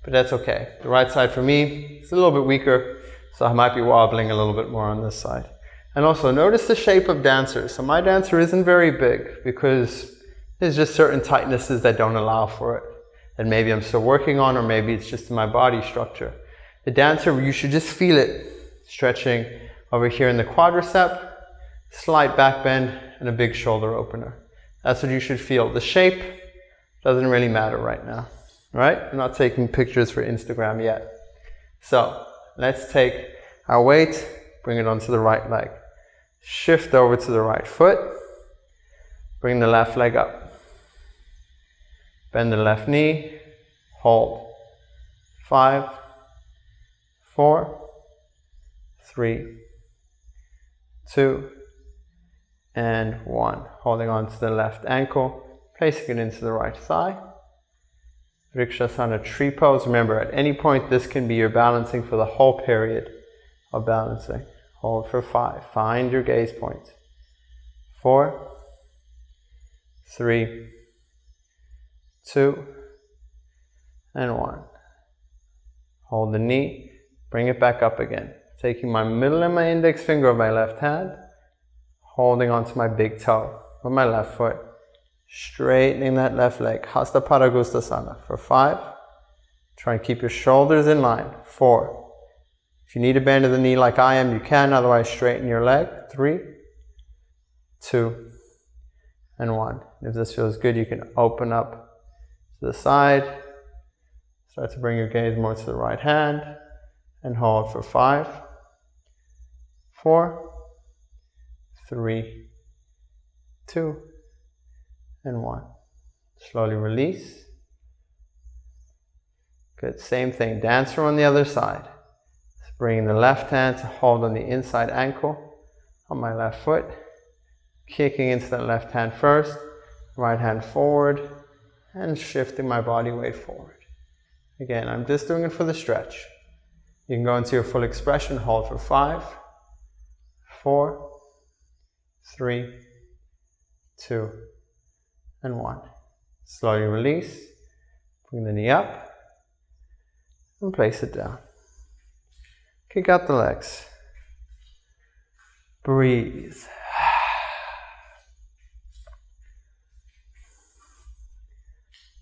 but that's okay. The right side for me is a little bit weaker, so I might be wobbling a little bit more on this side. And also notice the shape of dancers. So my dancer isn't very big because there's just certain tightnesses that don't allow for it. And maybe I'm still working on, or maybe it's just in my body structure. The dancer, you should just feel it stretching over here in the quadricep, slight back bend, and a big shoulder opener. That's what you should feel. The shape doesn't really matter right now, right? I'm not taking pictures for Instagram yet. So let's take our weight, bring it onto the right leg. Shift over to the right foot, bring the left leg up. Bend the left knee, hold. 5, 4, 3, 2, and 1. Holding on to the left ankle, placing it into the right thigh. Vrikshasana tree pose. Remember, at any point this can be your balancing for the whole period of balancing. Hold for 5. Find your gaze point. 4, 3, 2, and 1. Hold the knee, bring it back up again. Taking my middle and my index finger of my left hand, holding onto my big toe with my left foot, straightening that left leg. Hasta Padangusthasana for 5. Try and keep your shoulders in line. 4. If you need to bend to the knee like I am, you can. Otherwise, straighten your leg. 3, 2, and 1. If this feels good, you can open up to the side. Start to bring your gaze more to the right hand. And hold for 5, 4, 3, 2, and 1. Slowly release. Good. Same thing. Dancer on the other side. So bringing the left hand to hold on the inside ankle on my left foot. Kicking into the left hand first. Right hand forward. And shifting my body weight forward. Again, I'm just doing it for the stretch. You can go into your full expression. Hold for 5, 4, 3, 2, and 1. Slowly release. Bring the knee up. And place it down. Kick out the legs. Breathe.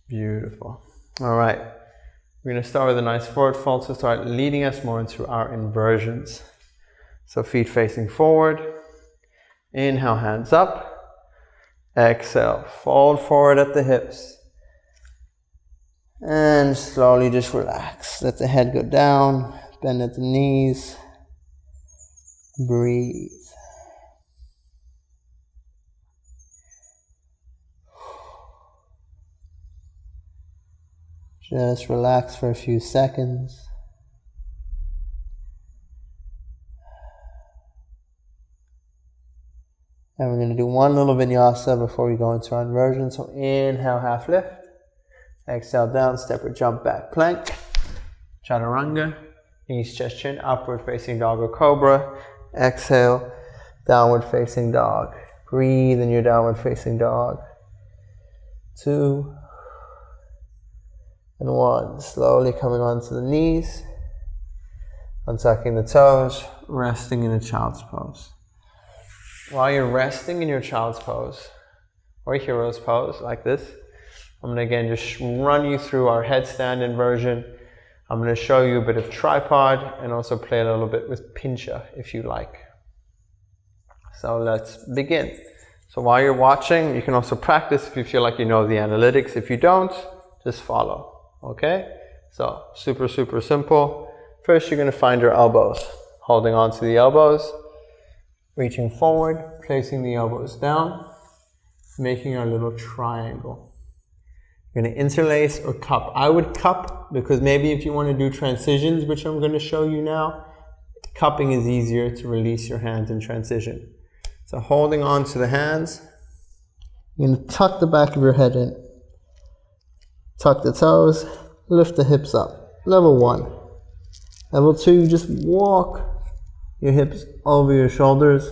Beautiful. All right. We're going to start with a nice forward fold to start leading us more into our inversions. So feet facing forward. Inhale, hands up. Exhale, fold forward at the hips. And slowly just relax. Let the head go down. Bend at the knees. Breathe. Just relax for a few seconds. And we're going to do one little vinyasa before we go into our inversion. So inhale, half lift. Exhale, down, step or jump back plank. Chaturanga. Knees, chest, chin, upward facing dog or cobra. Exhale, downward facing dog. Breathe in your downward facing dog. 2 and 1. Slowly coming onto the knees. Untucking the toes. Resting in a child's pose. While you're resting in your child's pose or hero's pose like this, I'm going to again just run you through our headstand inversion. I'm going to show you a bit of tripod and also play a little bit with pincha if you like. So let's begin. So while you're watching, you can also practice if you feel like you know the analytics. If you don't, just follow. Okay? So super, super simple. First, you're going to find your elbows. Holding on to the elbows. Reaching forward, placing the elbows down, making our little triangle. You're going to interlace or cup. I would cup because maybe if you want to do transitions, which I'm going to show you now, cupping is easier to release your hands in transition. So holding on to the hands, you're going to tuck the back of your head in. Tuck the toes, lift the hips up. Level 1. Level 2, you just walk your hips over your shoulders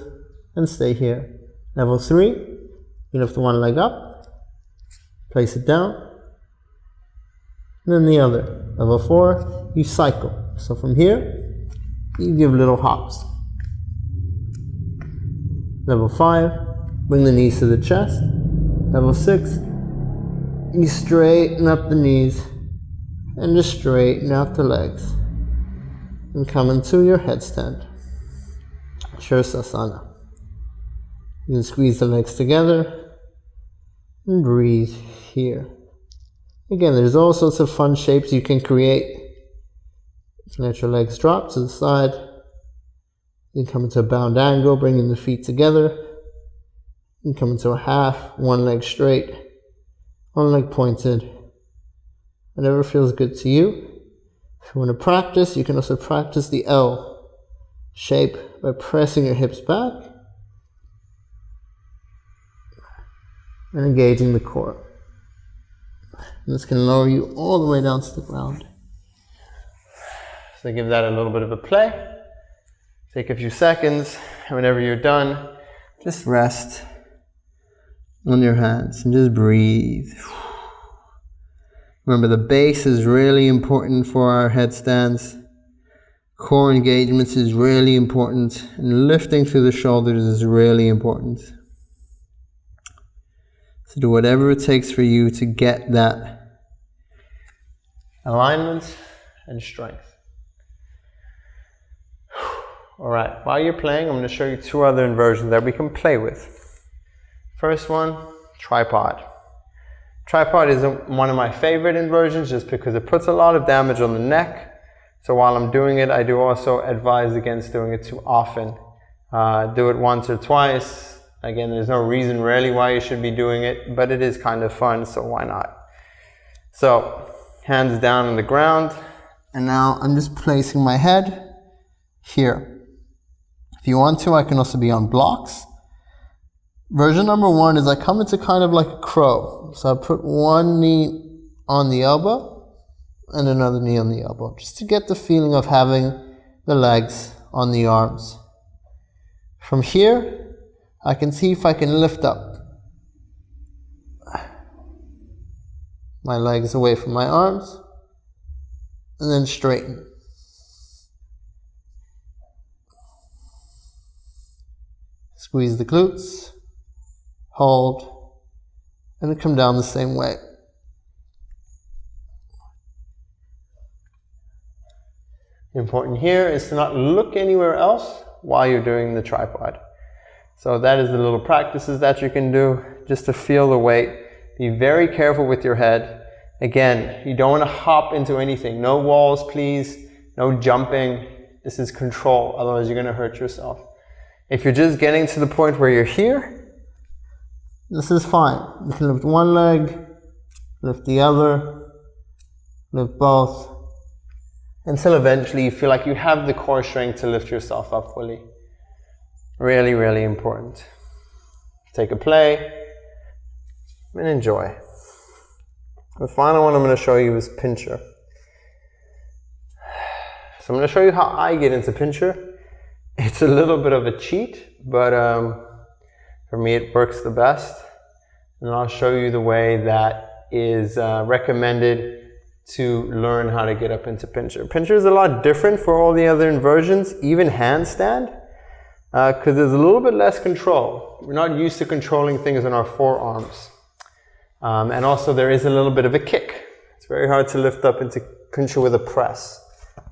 and stay here. Level 3, you lift one leg up, place it down, and then the other. Level 4, you cycle. So from here, you give little hops. Level 5, bring the knees to the chest. Level 6, you straighten up the knees and just straighten out the legs. and come into your headstand. Shavasana. You can squeeze the legs together and breathe here. Again, there's all sorts of fun shapes you can create. You can let your legs drop to the side. You can come into a bound angle, bringing the feet together. You can come into a half, one leg straight, one leg pointed. Whatever feels good to you. If you want to practice, you can also practice the L shape by pressing your hips back and engaging the core. And this can lower you all the way down to the ground. So give that a little bit of a play. Take a few seconds, and whenever you're done, just rest on your hands and just breathe. Remember, the base is really important for our headstands. Core engagements is really important, and lifting through the shoulders is really important. So do whatever it takes for you to get that alignment and strength. Alright, while you're playing, I'm going to show you two other inversions that we can play with. First one, tripod. Tripod is one of my favorite inversions just because it puts a lot of damage on the neck. So while I'm doing it, I do also advise against doing it too often. Do it once or twice. Again, there's no reason really why you should be doing it, but it is kind of fun, so why not? So, hands down on the ground, and now I'm just placing my head here. If you want to, I can also be on blocks. Version number one is I come into kind of like a crow. So I put one knee on the elbow and another knee on the elbow, just to get the feeling of having the legs on the arms. From here, I can see if I can lift up my legs away from my arms and then straighten. Squeeze the glutes, hold, and then come down the same way. Important here is to not look anywhere else while you're doing the tripod. So that is the little practices that you can do just to feel the weight. Be very careful with your head. Again, you don't want to hop into anything. No walls, please. No jumping. This is control, otherwise you're going to hurt yourself. If you're just getting to the point where you're here, this is fine. You can lift one leg, lift the other, lift both, until eventually you feel like you have the core strength to lift yourself up fully. Really, really important. Take a play and enjoy. The final one I'm going to show you is pincher. So I'm going to show you how I get into pincher. It's a little bit of a cheat, but for me it works the best. And I'll show you the way that is recommended to learn how to get up into pincher. Pincher is a lot different for all the other inversions, even handstand, because there's a little bit less control. We're not used to controlling things on our forearms. And also there is a little bit of a kick. It's very hard to lift up into pincher with a press,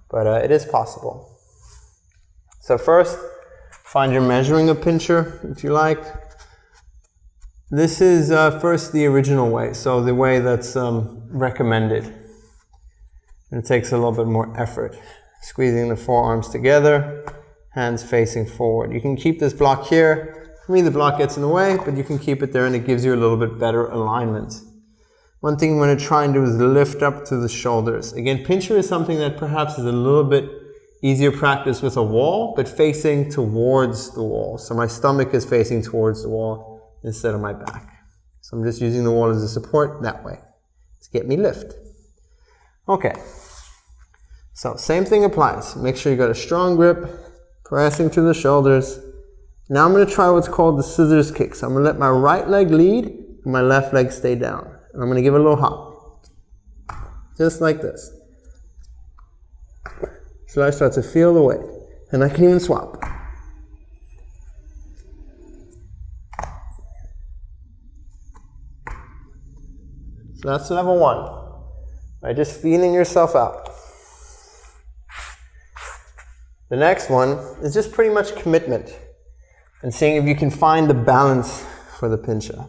but it is possible. So first, find your measuring a pincher, if you like. This is first the original way, so the way that's recommended. And it takes a little bit more effort. Squeezing the forearms together, hands facing forward. You can keep this block here. For me, the block gets in the way, but you can keep it there and it gives you a little bit better alignment. One thing I'm going to try and do is lift up to the shoulders. Again, pincher is something that perhaps is a little bit easier practice with a wall, but facing towards the wall. So my stomach is facing towards the wall instead of my back. So I'm just using the wall as a support that way to get me lift. Okay. So same thing applies. Make sure you got a strong grip, pressing through the shoulders. Now I'm going to try what's called the scissors kick. So I'm going to let my right leg lead and my left leg stay down. And I'm going to give it a little hop. Just like this. So I start to feel the weight. And I can even swap. So that's level one. By just feeling yourself out. The next one is just pretty much commitment and seeing if you can find the balance for the pincha.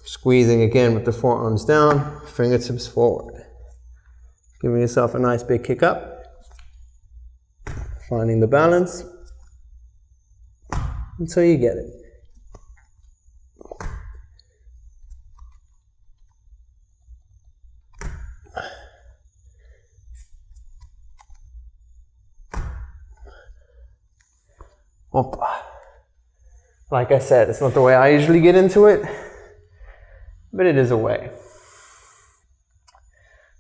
Squeezing again with the forearms down, fingertips forward. Giving yourself a nice big kick up. Finding the balance until you get it. Like I said, it's not the way I usually get into it, but it is a way.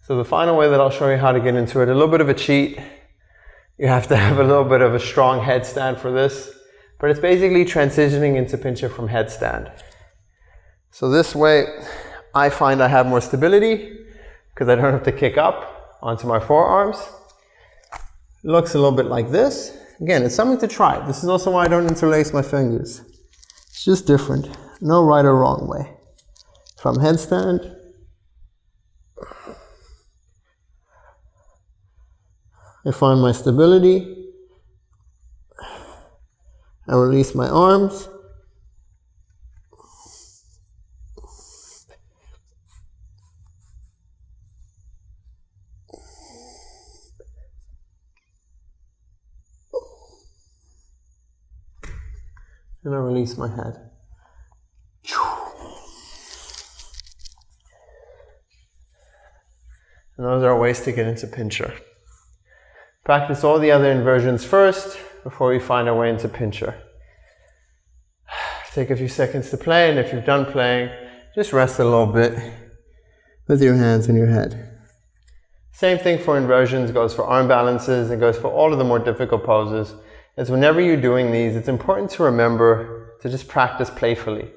So the final way that I'll show you how to get into it, a little bit of a cheat. You have to have a little bit of a strong headstand for this, but it's basically transitioning into pincha from headstand. So this way, I find I have more stability because I don't have to kick up onto my forearms. It looks a little bit like this. Again, it's something to try. This is also why I don't interlace my fingers. It's just different. No right or wrong way. From headstand, I find my stability. I release my arms. And I release my head. And those are ways to get into pincha. Practice all the other inversions first before we find our way into pincha. Take a few seconds to play, and if you're done playing, just rest a little bit with your hands in your head. Same thing for inversions, goes for arm balances, and goes for all of the more difficult poses. Is whenever you're doing these, it's important to remember to just practice playfully.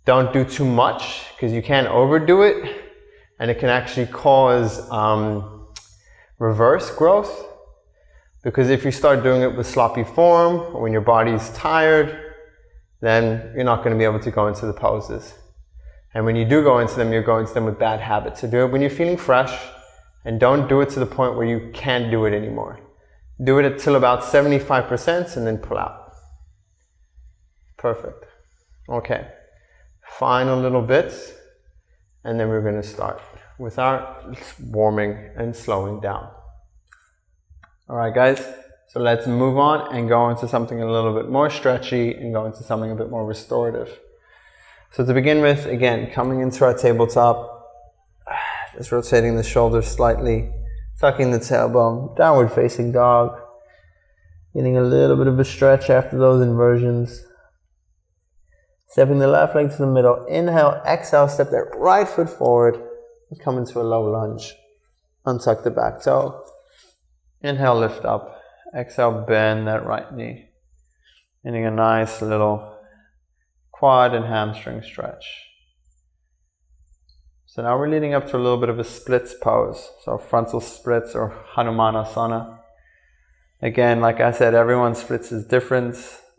Don't do too much, because you can't overdo it, and it can actually cause reverse growth. Because if you start doing it with sloppy form, or when your body's tired, then you're not going to be able to go into the poses. And when you do go into them, you're going into them with bad habits. So do it when you're feeling fresh, and don't do it to the point where you can't do it anymore. Do it until about 75% and then pull out. Perfect. Okay. Final little bits, and then we're going to start with our warming and slowing down. Alright guys, so let's move on and go into something a little bit more stretchy and go into something a bit more restorative. So to begin with, again, coming into our tabletop, just rotating the shoulders slightly, tucking the tailbone, downward facing dog, getting a little bit of a stretch after those inversions. Stepping the left leg to the middle, inhale, exhale, step that right foot forward, and come into a low lunge. Untuck the back toe. Inhale, lift up. Exhale, bend that right knee. Getting a nice little quad and hamstring stretch. So now we're leading up to a little bit of a splits pose. So frontal splits or Hanumanasana. Again, like I said, everyone's splits is different.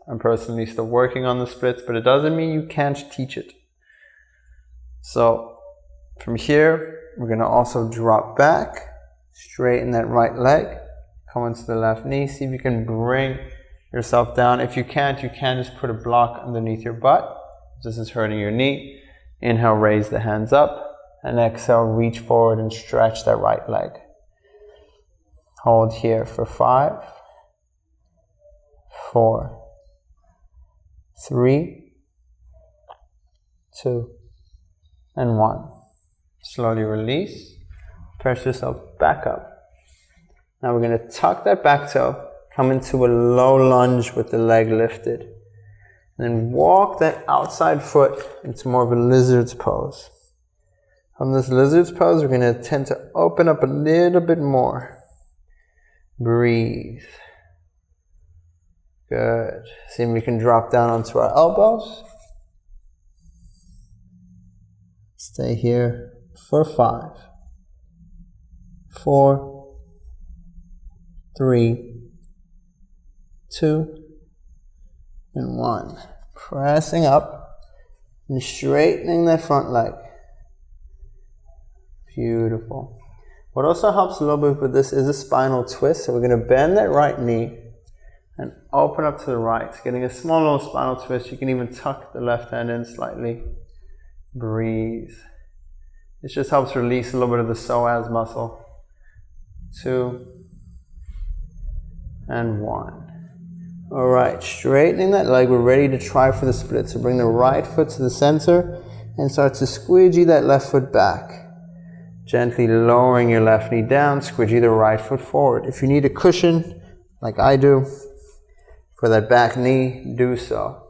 I'm personally still working on the splits, but it doesn't mean you can't teach it. So from here, we're going to also drop back, straighten that right leg, come into the left knee. See if you can bring yourself down. If you can't, you can just put a block underneath your butt. This is hurting your knee. Inhale, raise the hands up, and exhale, reach forward and stretch that right leg. Hold here for 5, 4, 3, 2, and 1. Slowly release. Press yourself back up. Now we're going to tuck that back toe, come into a low lunge with the leg lifted. And then walk that outside foot into more of a lizard's pose. From this lizard's pose, we're going to tend to open up a little bit more. Breathe. Good. See if we can drop down onto our elbows. Stay here for 5, 4, 3, 2, and 1. Pressing up and straightening that front leg. Beautiful. What also helps a little bit with this is a spinal twist. So we're going to bend that right knee and open up to the right. Getting a small little spinal twist. You can even tuck the left hand in slightly. Breathe. This just helps release a little bit of the psoas muscle. 2 and 1. All right, straightening that leg. We're ready to try for the split. So bring the right foot to the center and start to squeegee that left foot back. Gently lowering your left knee down, squeegee the right foot forward. If you need a cushion, like I do, for that back knee, do so.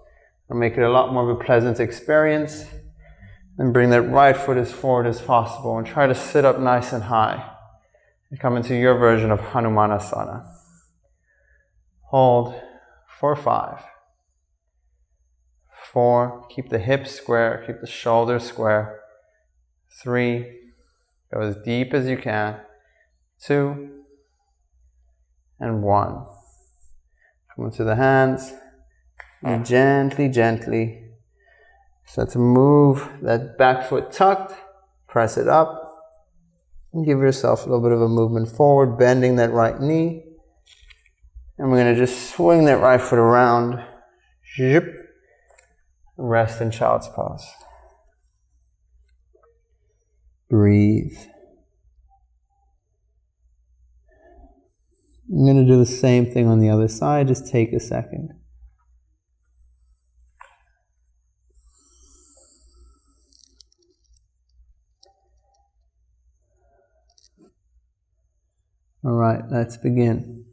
It'll make it a lot more of a pleasant experience. And bring that right foot as forward as possible and try to sit up nice and high. And come into your version of Hanumanasana. Hold for 5. 4, keep the hips square, keep the shoulders square. 3, go as deep as you can. 2 and 1. Come into the hands and gently start to move that back foot tucked, press it up, and give yourself a little bit of a movement forward, bending that right knee. And we're going to just swing that right foot around. Zip. Rest in child's pose. Breathe. I'm going to do the same thing on the other side. Just take a second. All right, let's begin.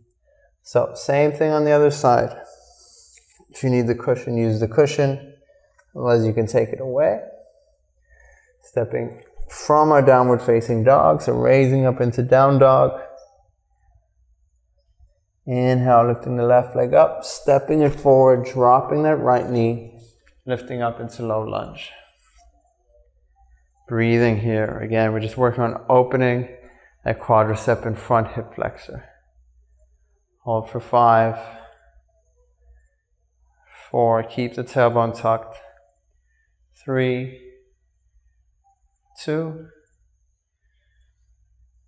So, same thing on the other side. If you need the cushion, use the cushion. Otherwise, you can take it away. Stepping from our downward facing dog, so raising up into down dog. Inhale, lifting the left leg up, stepping it forward, dropping that right knee, lifting up into low lunge. Breathing here. Again, we're just working on opening that quadricep and front hip flexor. Hold for 5. 4, keep the tailbone tucked. 3, 2,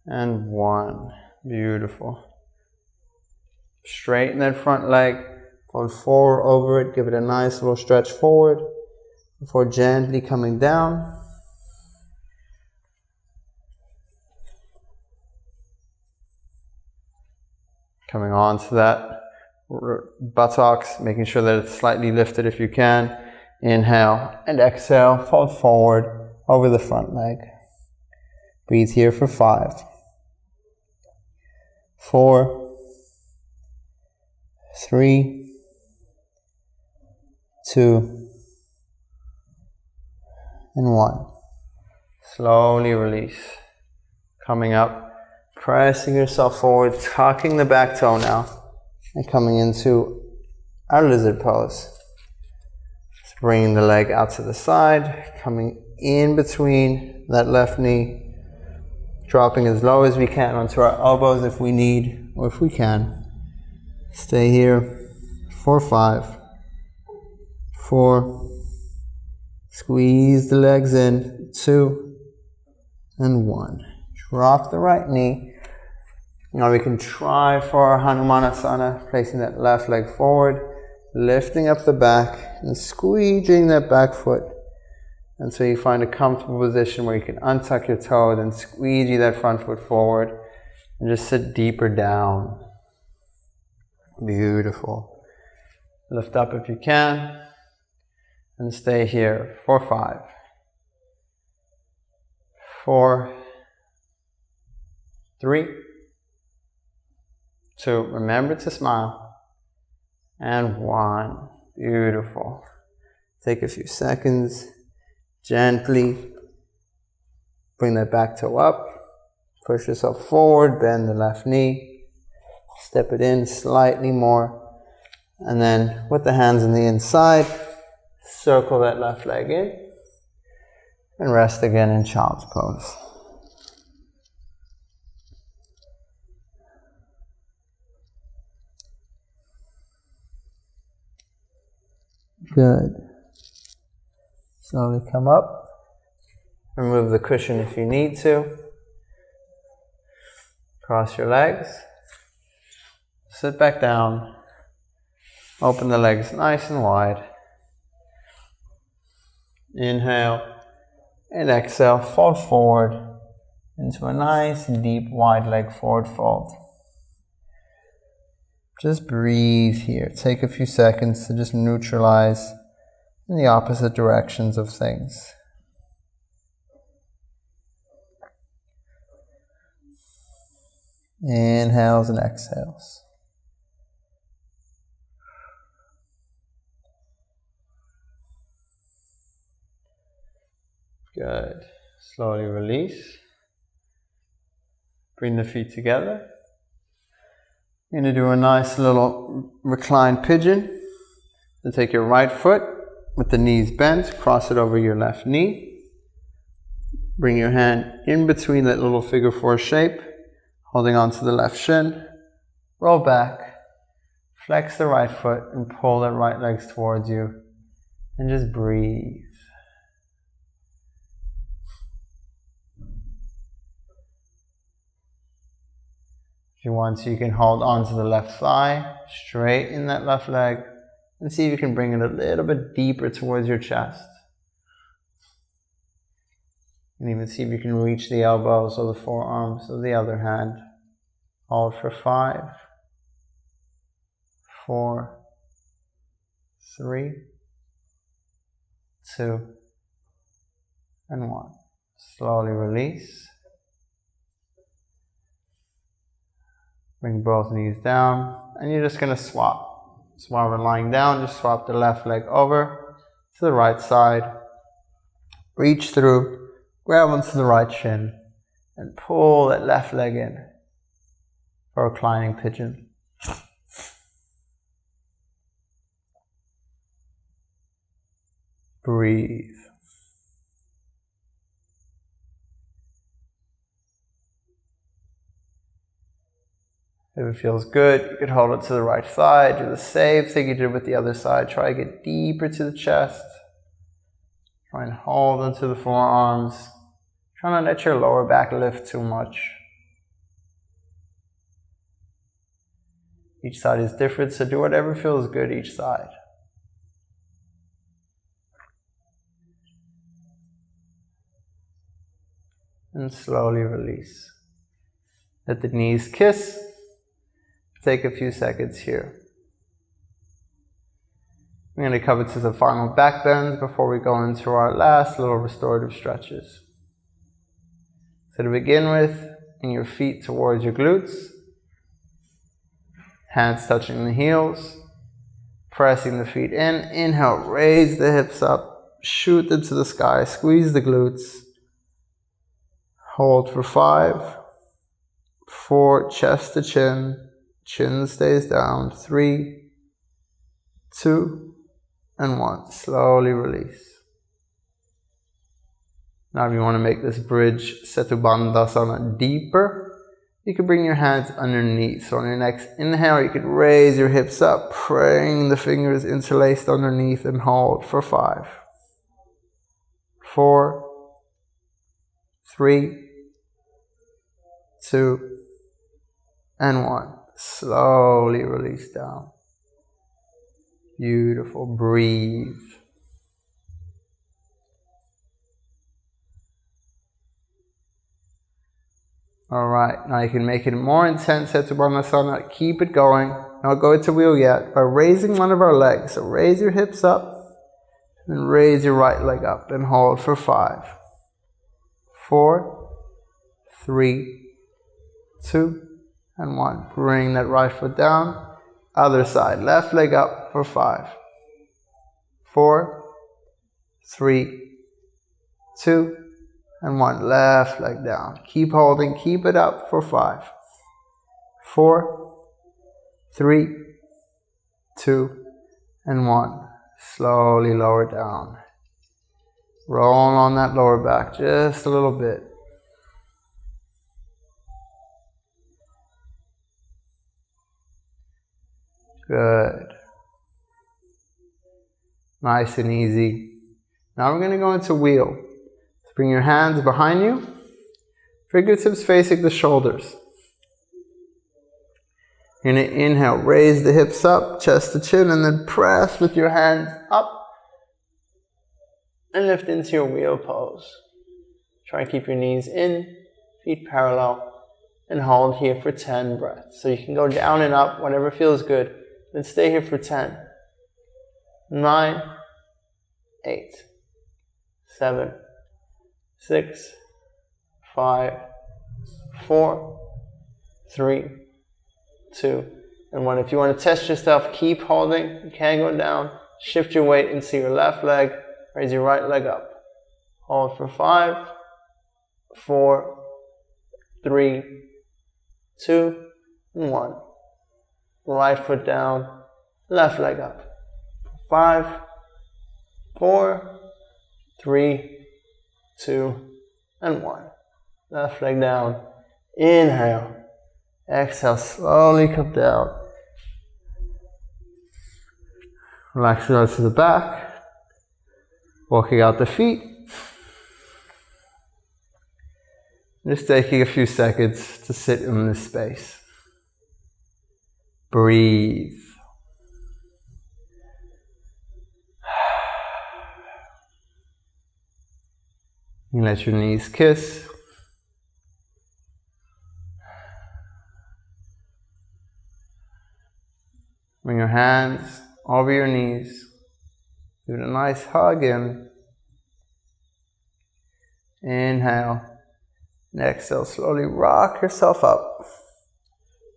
and 1. Beautiful. Straighten that front leg, fold forward over it, give it a nice little stretch forward before gently coming down. Coming on to that buttocks, making sure that it's slightly lifted if you can. Inhale and exhale, fold forward over the front leg. Breathe here for 5, 4, 3, 2, and 1. Slowly release. Coming up. Pressing yourself forward, tucking the back toe now, and coming into our lizard pose. Just bringing the leg out to the side, coming in between that left knee, dropping as low as we can onto our elbows if we need, or if we can. Stay here for 5, 4, squeeze the legs in, 2, and 1. Drop the right knee. Now we can try for our Hanumanasana, placing that left leg forward, lifting up the back and squeezing that back foot until you find a comfortable position where you can untuck your toe, then squeegee that front foot forward and just sit deeper down. Beautiful. Lift up if you can and stay here for 5, 4, 3, 2, remember to smile, and 1. Beautiful. Take a few seconds, gently bring that back toe up, push yourself forward, bend the left knee, step it in slightly more, and then with the hands on the inside, circle that left leg in, and rest again in child's pose. Good. Slowly come up. Remove the cushion if you need to. Cross your legs. Sit back down. Open the legs nice and wide. Inhale and exhale, fold forward into a nice deep wide leg forward fold. Just breathe here. Take a few seconds to just neutralize in the opposite directions of things. Inhales and exhales. Good. Slowly release. Bring the feet together. You're going to do a nice little reclined pigeon. So take your right foot with the knees bent, cross it over your left knee. Bring your hand in between that little figure four shape, holding on to the left shin. Roll back. Flex the right foot and pull that right leg towards you. And just breathe. If you want to, you can hold on to the left thigh, straighten that left leg, and see if you can bring it a little bit deeper towards your chest. And even see if you can reach the elbows or the forearms of the other hand. Hold for 5, 4, 3, 2, and 1. Slowly release. Bring both knees down, and you're just going to swap. So while we're lying down, just swap the left leg over to the right side. Reach through, grab onto the right shin, and pull that left leg in for a reclining pigeon. Breathe. If it feels good, you could hold it to the right side. Do the same thing you did with the other side. Try to get deeper to the chest. Try and hold onto the forearms. Try not to let your lower back lift too much. Each side is different, so do whatever feels good each side. And slowly release. Let the knees kiss. Take a few seconds here. I'm going to come to the final back bends before we go into our last little restorative stretches. So to begin with, bring your feet towards your glutes. Hands touching the heels. Pressing the feet in. Inhale, raise the hips up. Shoot them to the sky. Squeeze the glutes. Hold for 5, 4, chest to chin. Chin stays down. 3, 2, and 1. Slowly release. Now if you want to make this bridge Setu Bandhasana deeper, you can bring your hands underneath. So on your next inhale, you can raise your hips up, bring the fingers interlaced underneath, and hold for 5, 4, 3, 2, and 1. Slowly release down. Beautiful. Breathe. Alright, now you can make it more intense, Setu Bandhasana. Keep it going. Not going to wheel yet. By raising one of our legs. So raise your hips up. And raise your right leg up. And hold for 5, 4, 3, 2, and 1. Bring that right foot down. Other side. Left leg up for 5, 4, 3, 2, and 1. Left leg down. Keep holding. Keep it up for 5, 4, 3, 2, and 1. Slowly lower down. Roll on that lower back just a little bit. Good. Nice and easy. Now we're going to go into wheel. So bring your hands behind you. Fingertips facing the shoulders. You're going to inhale, raise the hips up, chest to chin, and then press with your hands up and lift into your wheel pose. Try and keep your knees in, feet parallel, and hold here for 10 breaths. So you can go down and up, whatever feels good, then stay here for 10, 9, 8, 7, 6, 5, 4, 3, 2, and 1. If you want to test yourself, keep holding. You can go down. Shift your weight into your left leg. Raise your right leg up. Hold for 5, 4, 3, 2, and 1. Right foot down. Left leg up. 5, 4, 3, 2, and 1. Left leg down. Inhale. Exhale, slowly come down. Relax your nose to the back. Walking out the feet. Just taking a few seconds to sit in this space. Breathe. You let your knees kiss. Bring your hands over your knees. Give it a nice hug in. Inhale. And exhale. Slowly rock yourself up.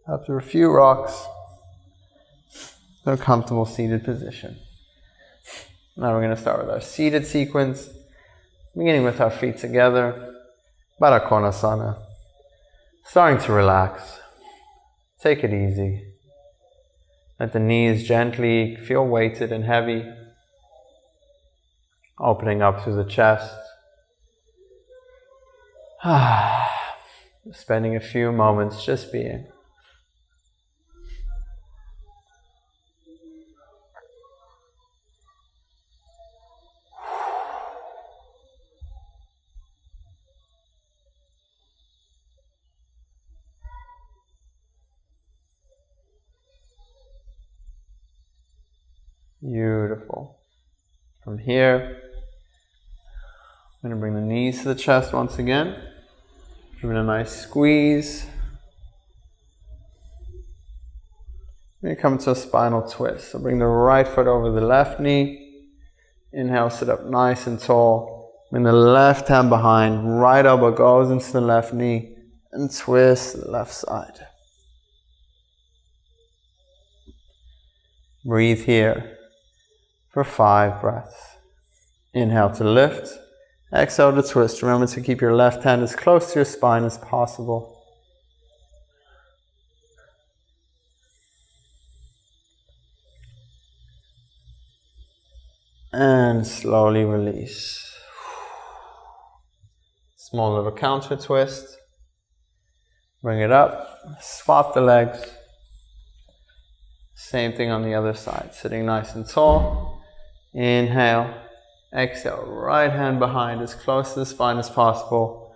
After a few rocks, in a comfortable seated position. Now we're going to start with our seated sequence. Beginning with our feet together. Baddha Konasana. Starting to relax. Take it easy. Let the knees gently feel weighted and heavy. Opening up through the chest. Spending a few moments just being. Beautiful. From here, I'm going to bring the knees to the chest once again. Give it a nice squeeze. We're going to come to a spinal twist. So bring the right foot over the left knee. Inhale, sit up nice and tall. Bring the left hand behind. Right elbow goes into the left knee. And twist to the left side. Breathe here for 5 breaths. Inhale to lift. Exhale to twist. Remember to keep your left hand as close to your spine as possible. And slowly release. Small little counter twist. Bring it up. Swap the legs. Same thing on the other side. Sitting nice and tall. Inhale. Exhale. Right hand behind as close to the spine as possible.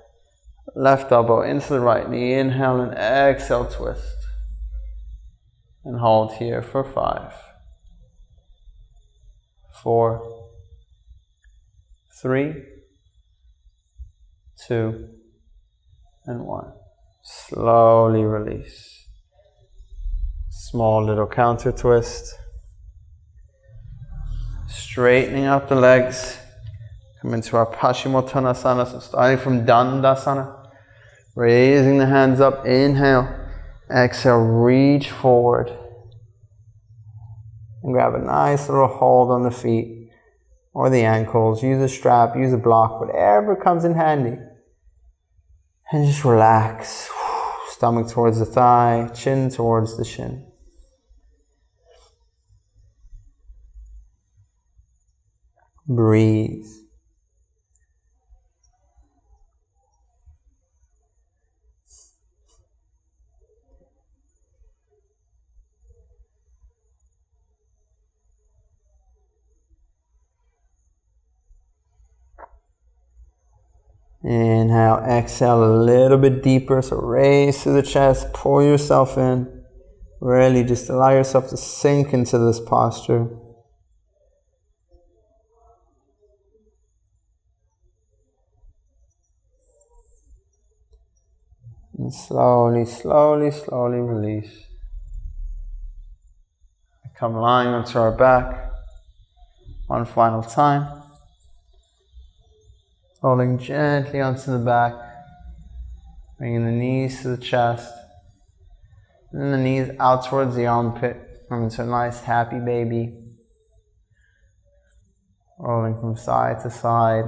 Left elbow into the right knee. Inhale and exhale, twist. And hold here for 5, 4, 3, 2, and 1. Slowly release. Small little counter twist. Straightening out the legs. Come into our Paschimottanasana. So starting from Dandasana. Raising the hands up. Inhale. Exhale. Reach forward. And grab a nice little hold on the feet or the ankles. Use a strap. Use a block. Whatever comes in handy. And just relax. Stomach towards the thigh. Chin towards the shin. Breathe. Inhale, exhale a little bit deeper. So raise through the chest, pull yourself in. Really just allow yourself to sink into this posture. And slowly, slowly, slowly release. Come lying onto our back one final time. Holding gently onto the back. Bringing the knees to the chest. And then the knees out towards the armpit. Coming to a nice happy baby. Rolling from side to side.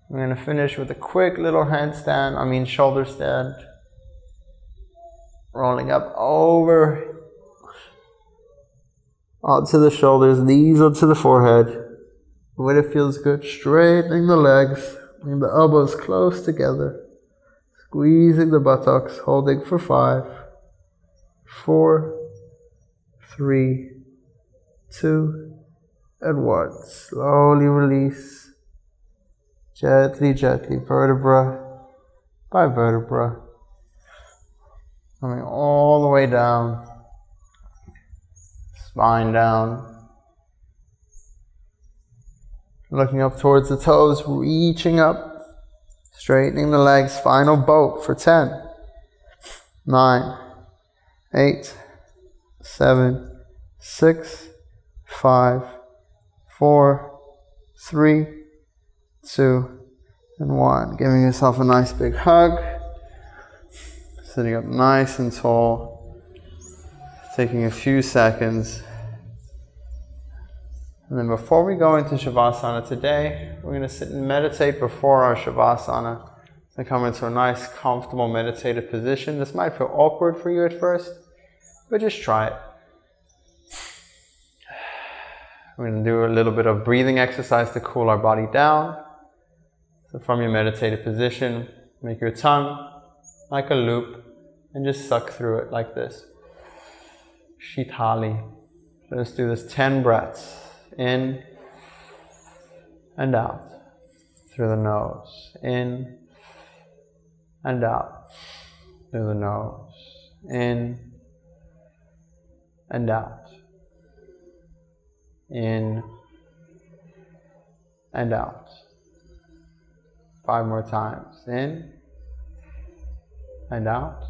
We're going to finish with a quick little shoulder stand. Rolling up over onto the shoulders, knees onto the forehead. When it feels good, straightening the legs, bring the elbows close together. Squeezing the buttocks, holding for 5, 4, 3, 2, and 1. Slowly release. Gently, gently, vertebra by vertebra. Coming all the way down. Spine down. Looking up towards the toes, reaching up. Straightening the legs, final boat for 10, 9, 8, 7, 6, 5, 4, 3, 2, and 1. Giving yourself a nice big hug. Sitting up nice and tall. Taking a few seconds. And then before we go into Shavasana today, we're going to sit and meditate before our Shavasana. So come into a nice, comfortable, meditative position. This might feel awkward for you at first, but just try it. We're going to do a little bit of breathing exercise to cool our body down. So from your meditative position, make your tongue like a loop and just suck through it like this. Shitali. Let's do this 10 breaths. In and out through the nose. In and out through the nose. In and out. In and out. 5 more times. In and out.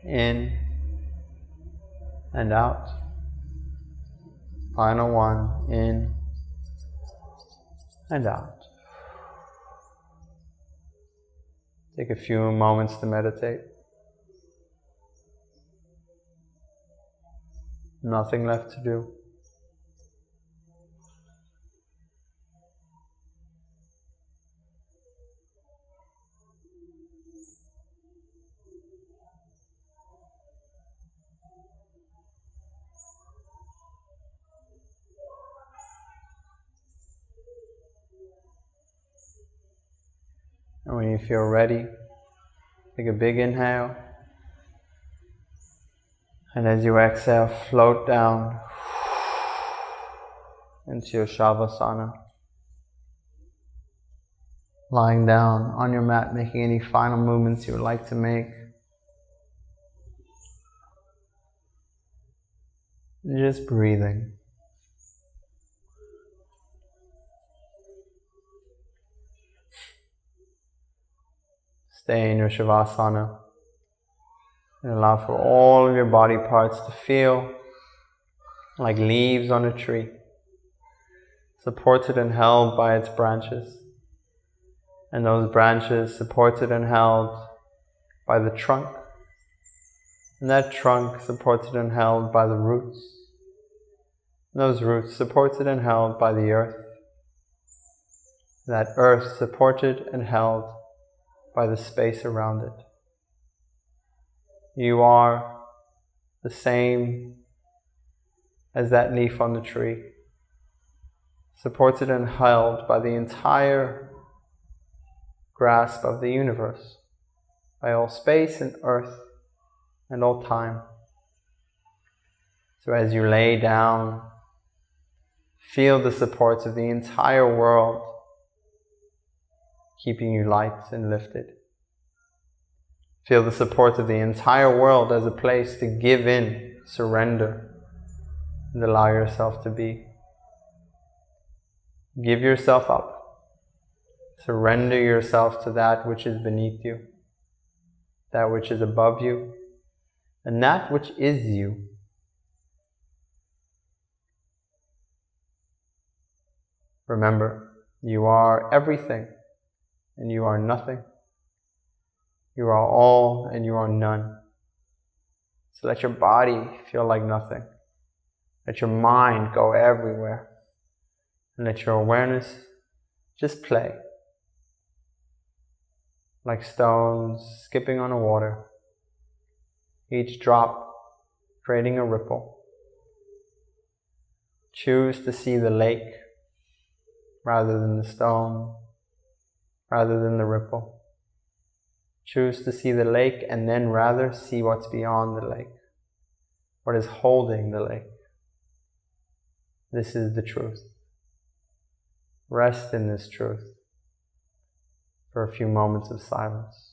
In and out. Final one, in and out. Take a few moments to meditate. Nothing left to do. And when you feel ready, take a big inhale. And as you exhale, float down into your Shavasana. Lying down on your mat, making any final movements you would like to make. And just breathing. Stay in your Shavasana and allow for all of your body parts to feel like leaves on a tree, supported and held by its branches, and those branches supported and held by the trunk, and that trunk supported and held by the roots, and those roots supported and held by the earth, that earth supported and held by the space around it. You are the same as that leaf on the tree, supported and held by the entire grasp of the universe, by all space and earth and all time. So as you lay down, feel the supports of the entire world keeping you light and lifted. Feel the support of the entire world as a place to give in, surrender, and allow yourself to be. Give yourself up. Surrender yourself to that which is beneath you, that which is above you, and that which is you. Remember, you are everything and you are nothing. You are all and you are none. So let your body feel like nothing. Let your mind go everywhere. And let your awareness just play. Like stones skipping on the water. Each drop creating a ripple. Choose to see the lake rather than the stone, rather than the ripple. Choose to see the lake and then rather see what's beyond the lake. What is holding the lake. This is the truth. Rest in this truth for a few moments of silence.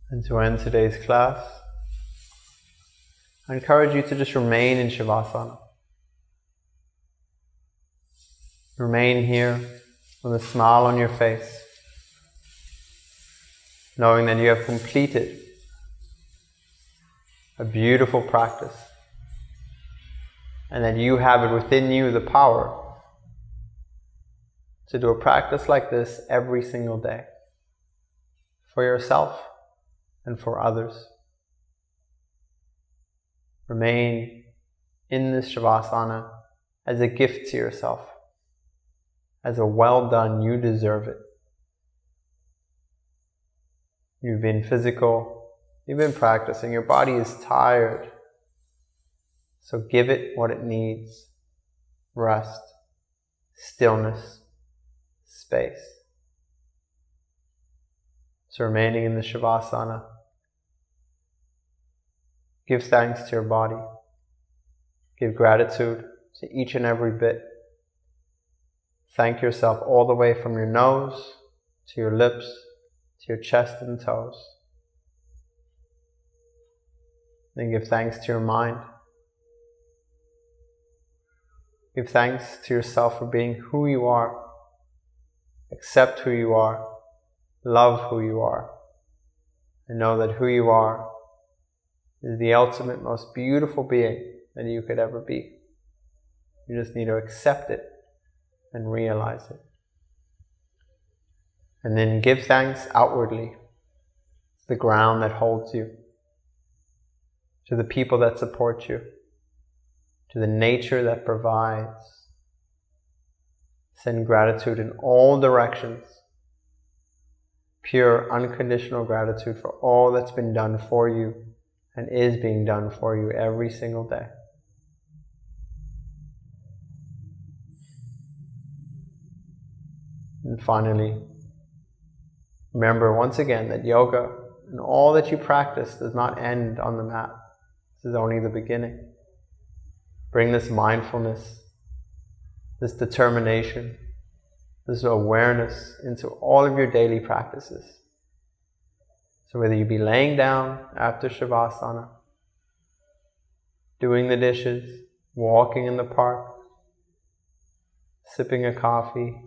And to end today's class, I encourage you to just remain in Shavasana. Remain here with a smile on your face, knowing that you have completed a beautiful practice and that you have it within you the power to do a practice like this every single day for yourself and for others. Remain in this Shavasana as a gift to yourself, as a well done, you deserve it. You've been physical, you've been practicing, your body is tired. So give it what it needs. Rest, stillness, space. So remaining in the Shavasana, give thanks to your body. Give gratitude to each and every bit. Thank yourself all the way from your nose to your lips to your chest and toes. Then give thanks to your mind. Give thanks to yourself for being who you are. Accept who you are. Love who you are. And know that who you are is the ultimate, most beautiful being that you could ever be. You just need to accept it and realize it. And then give thanks outwardly to the ground that holds you, to the people that support you, to the nature that provides. Send gratitude in all directions. Pure, unconditional gratitude for all that's been done for you and is being done for you every single day. And finally, remember once again that yoga and all that you practice does not end on the mat. This is only the beginning. Bring this mindfulness, this determination, this awareness into all of your daily practices. So whether you be laying down after Shavasana, doing the dishes, walking in the park, sipping a coffee,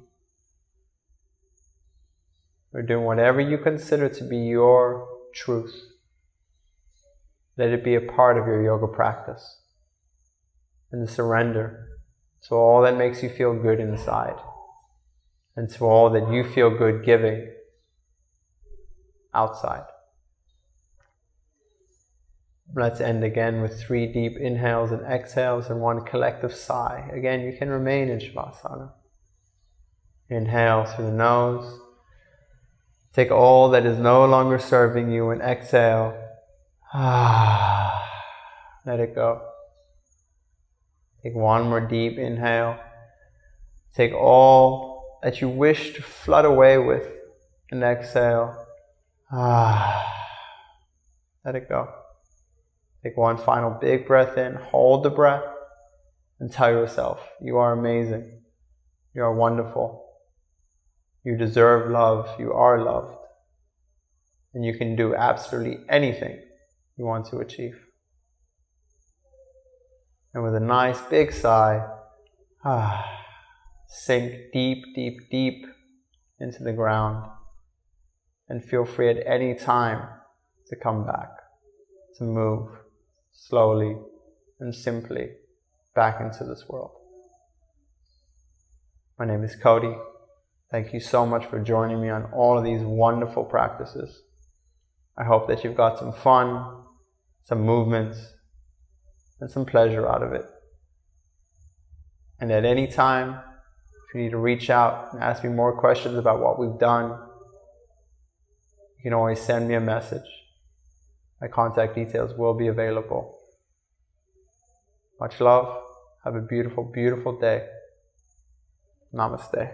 or doing whatever you consider to be your truth, let it be a part of your yoga practice. And the surrender to all that makes you feel good inside, and to all that you feel good giving outside. Let's end again with 3 deep inhales and exhales and 1 collective sigh. Again, you can remain in Shavasana. Inhale through the nose. Take all that is no longer serving you and exhale. Let it go. Take 1 more deep inhale. Take all that you wish to flood away with and exhale. Let it go. Take 1 final big breath in. Hold the breath and tell yourself, you are amazing. You are wonderful. You deserve love. You are loved. And you can do absolutely anything you want to achieve. And with a nice big sigh, sink deep, deep, deep into the ground. And feel free at any time to come back, to move slowly and simply back into this world. My name is Cody. Thank you so much for joining me on all of these wonderful practices. I hope that you've got some fun, some movements, and some pleasure out of it. And at any time, if you need to reach out and ask me more questions about what we've done, you can always send me a message. My contact details will be available. Much love. Have a beautiful, beautiful day. Namaste.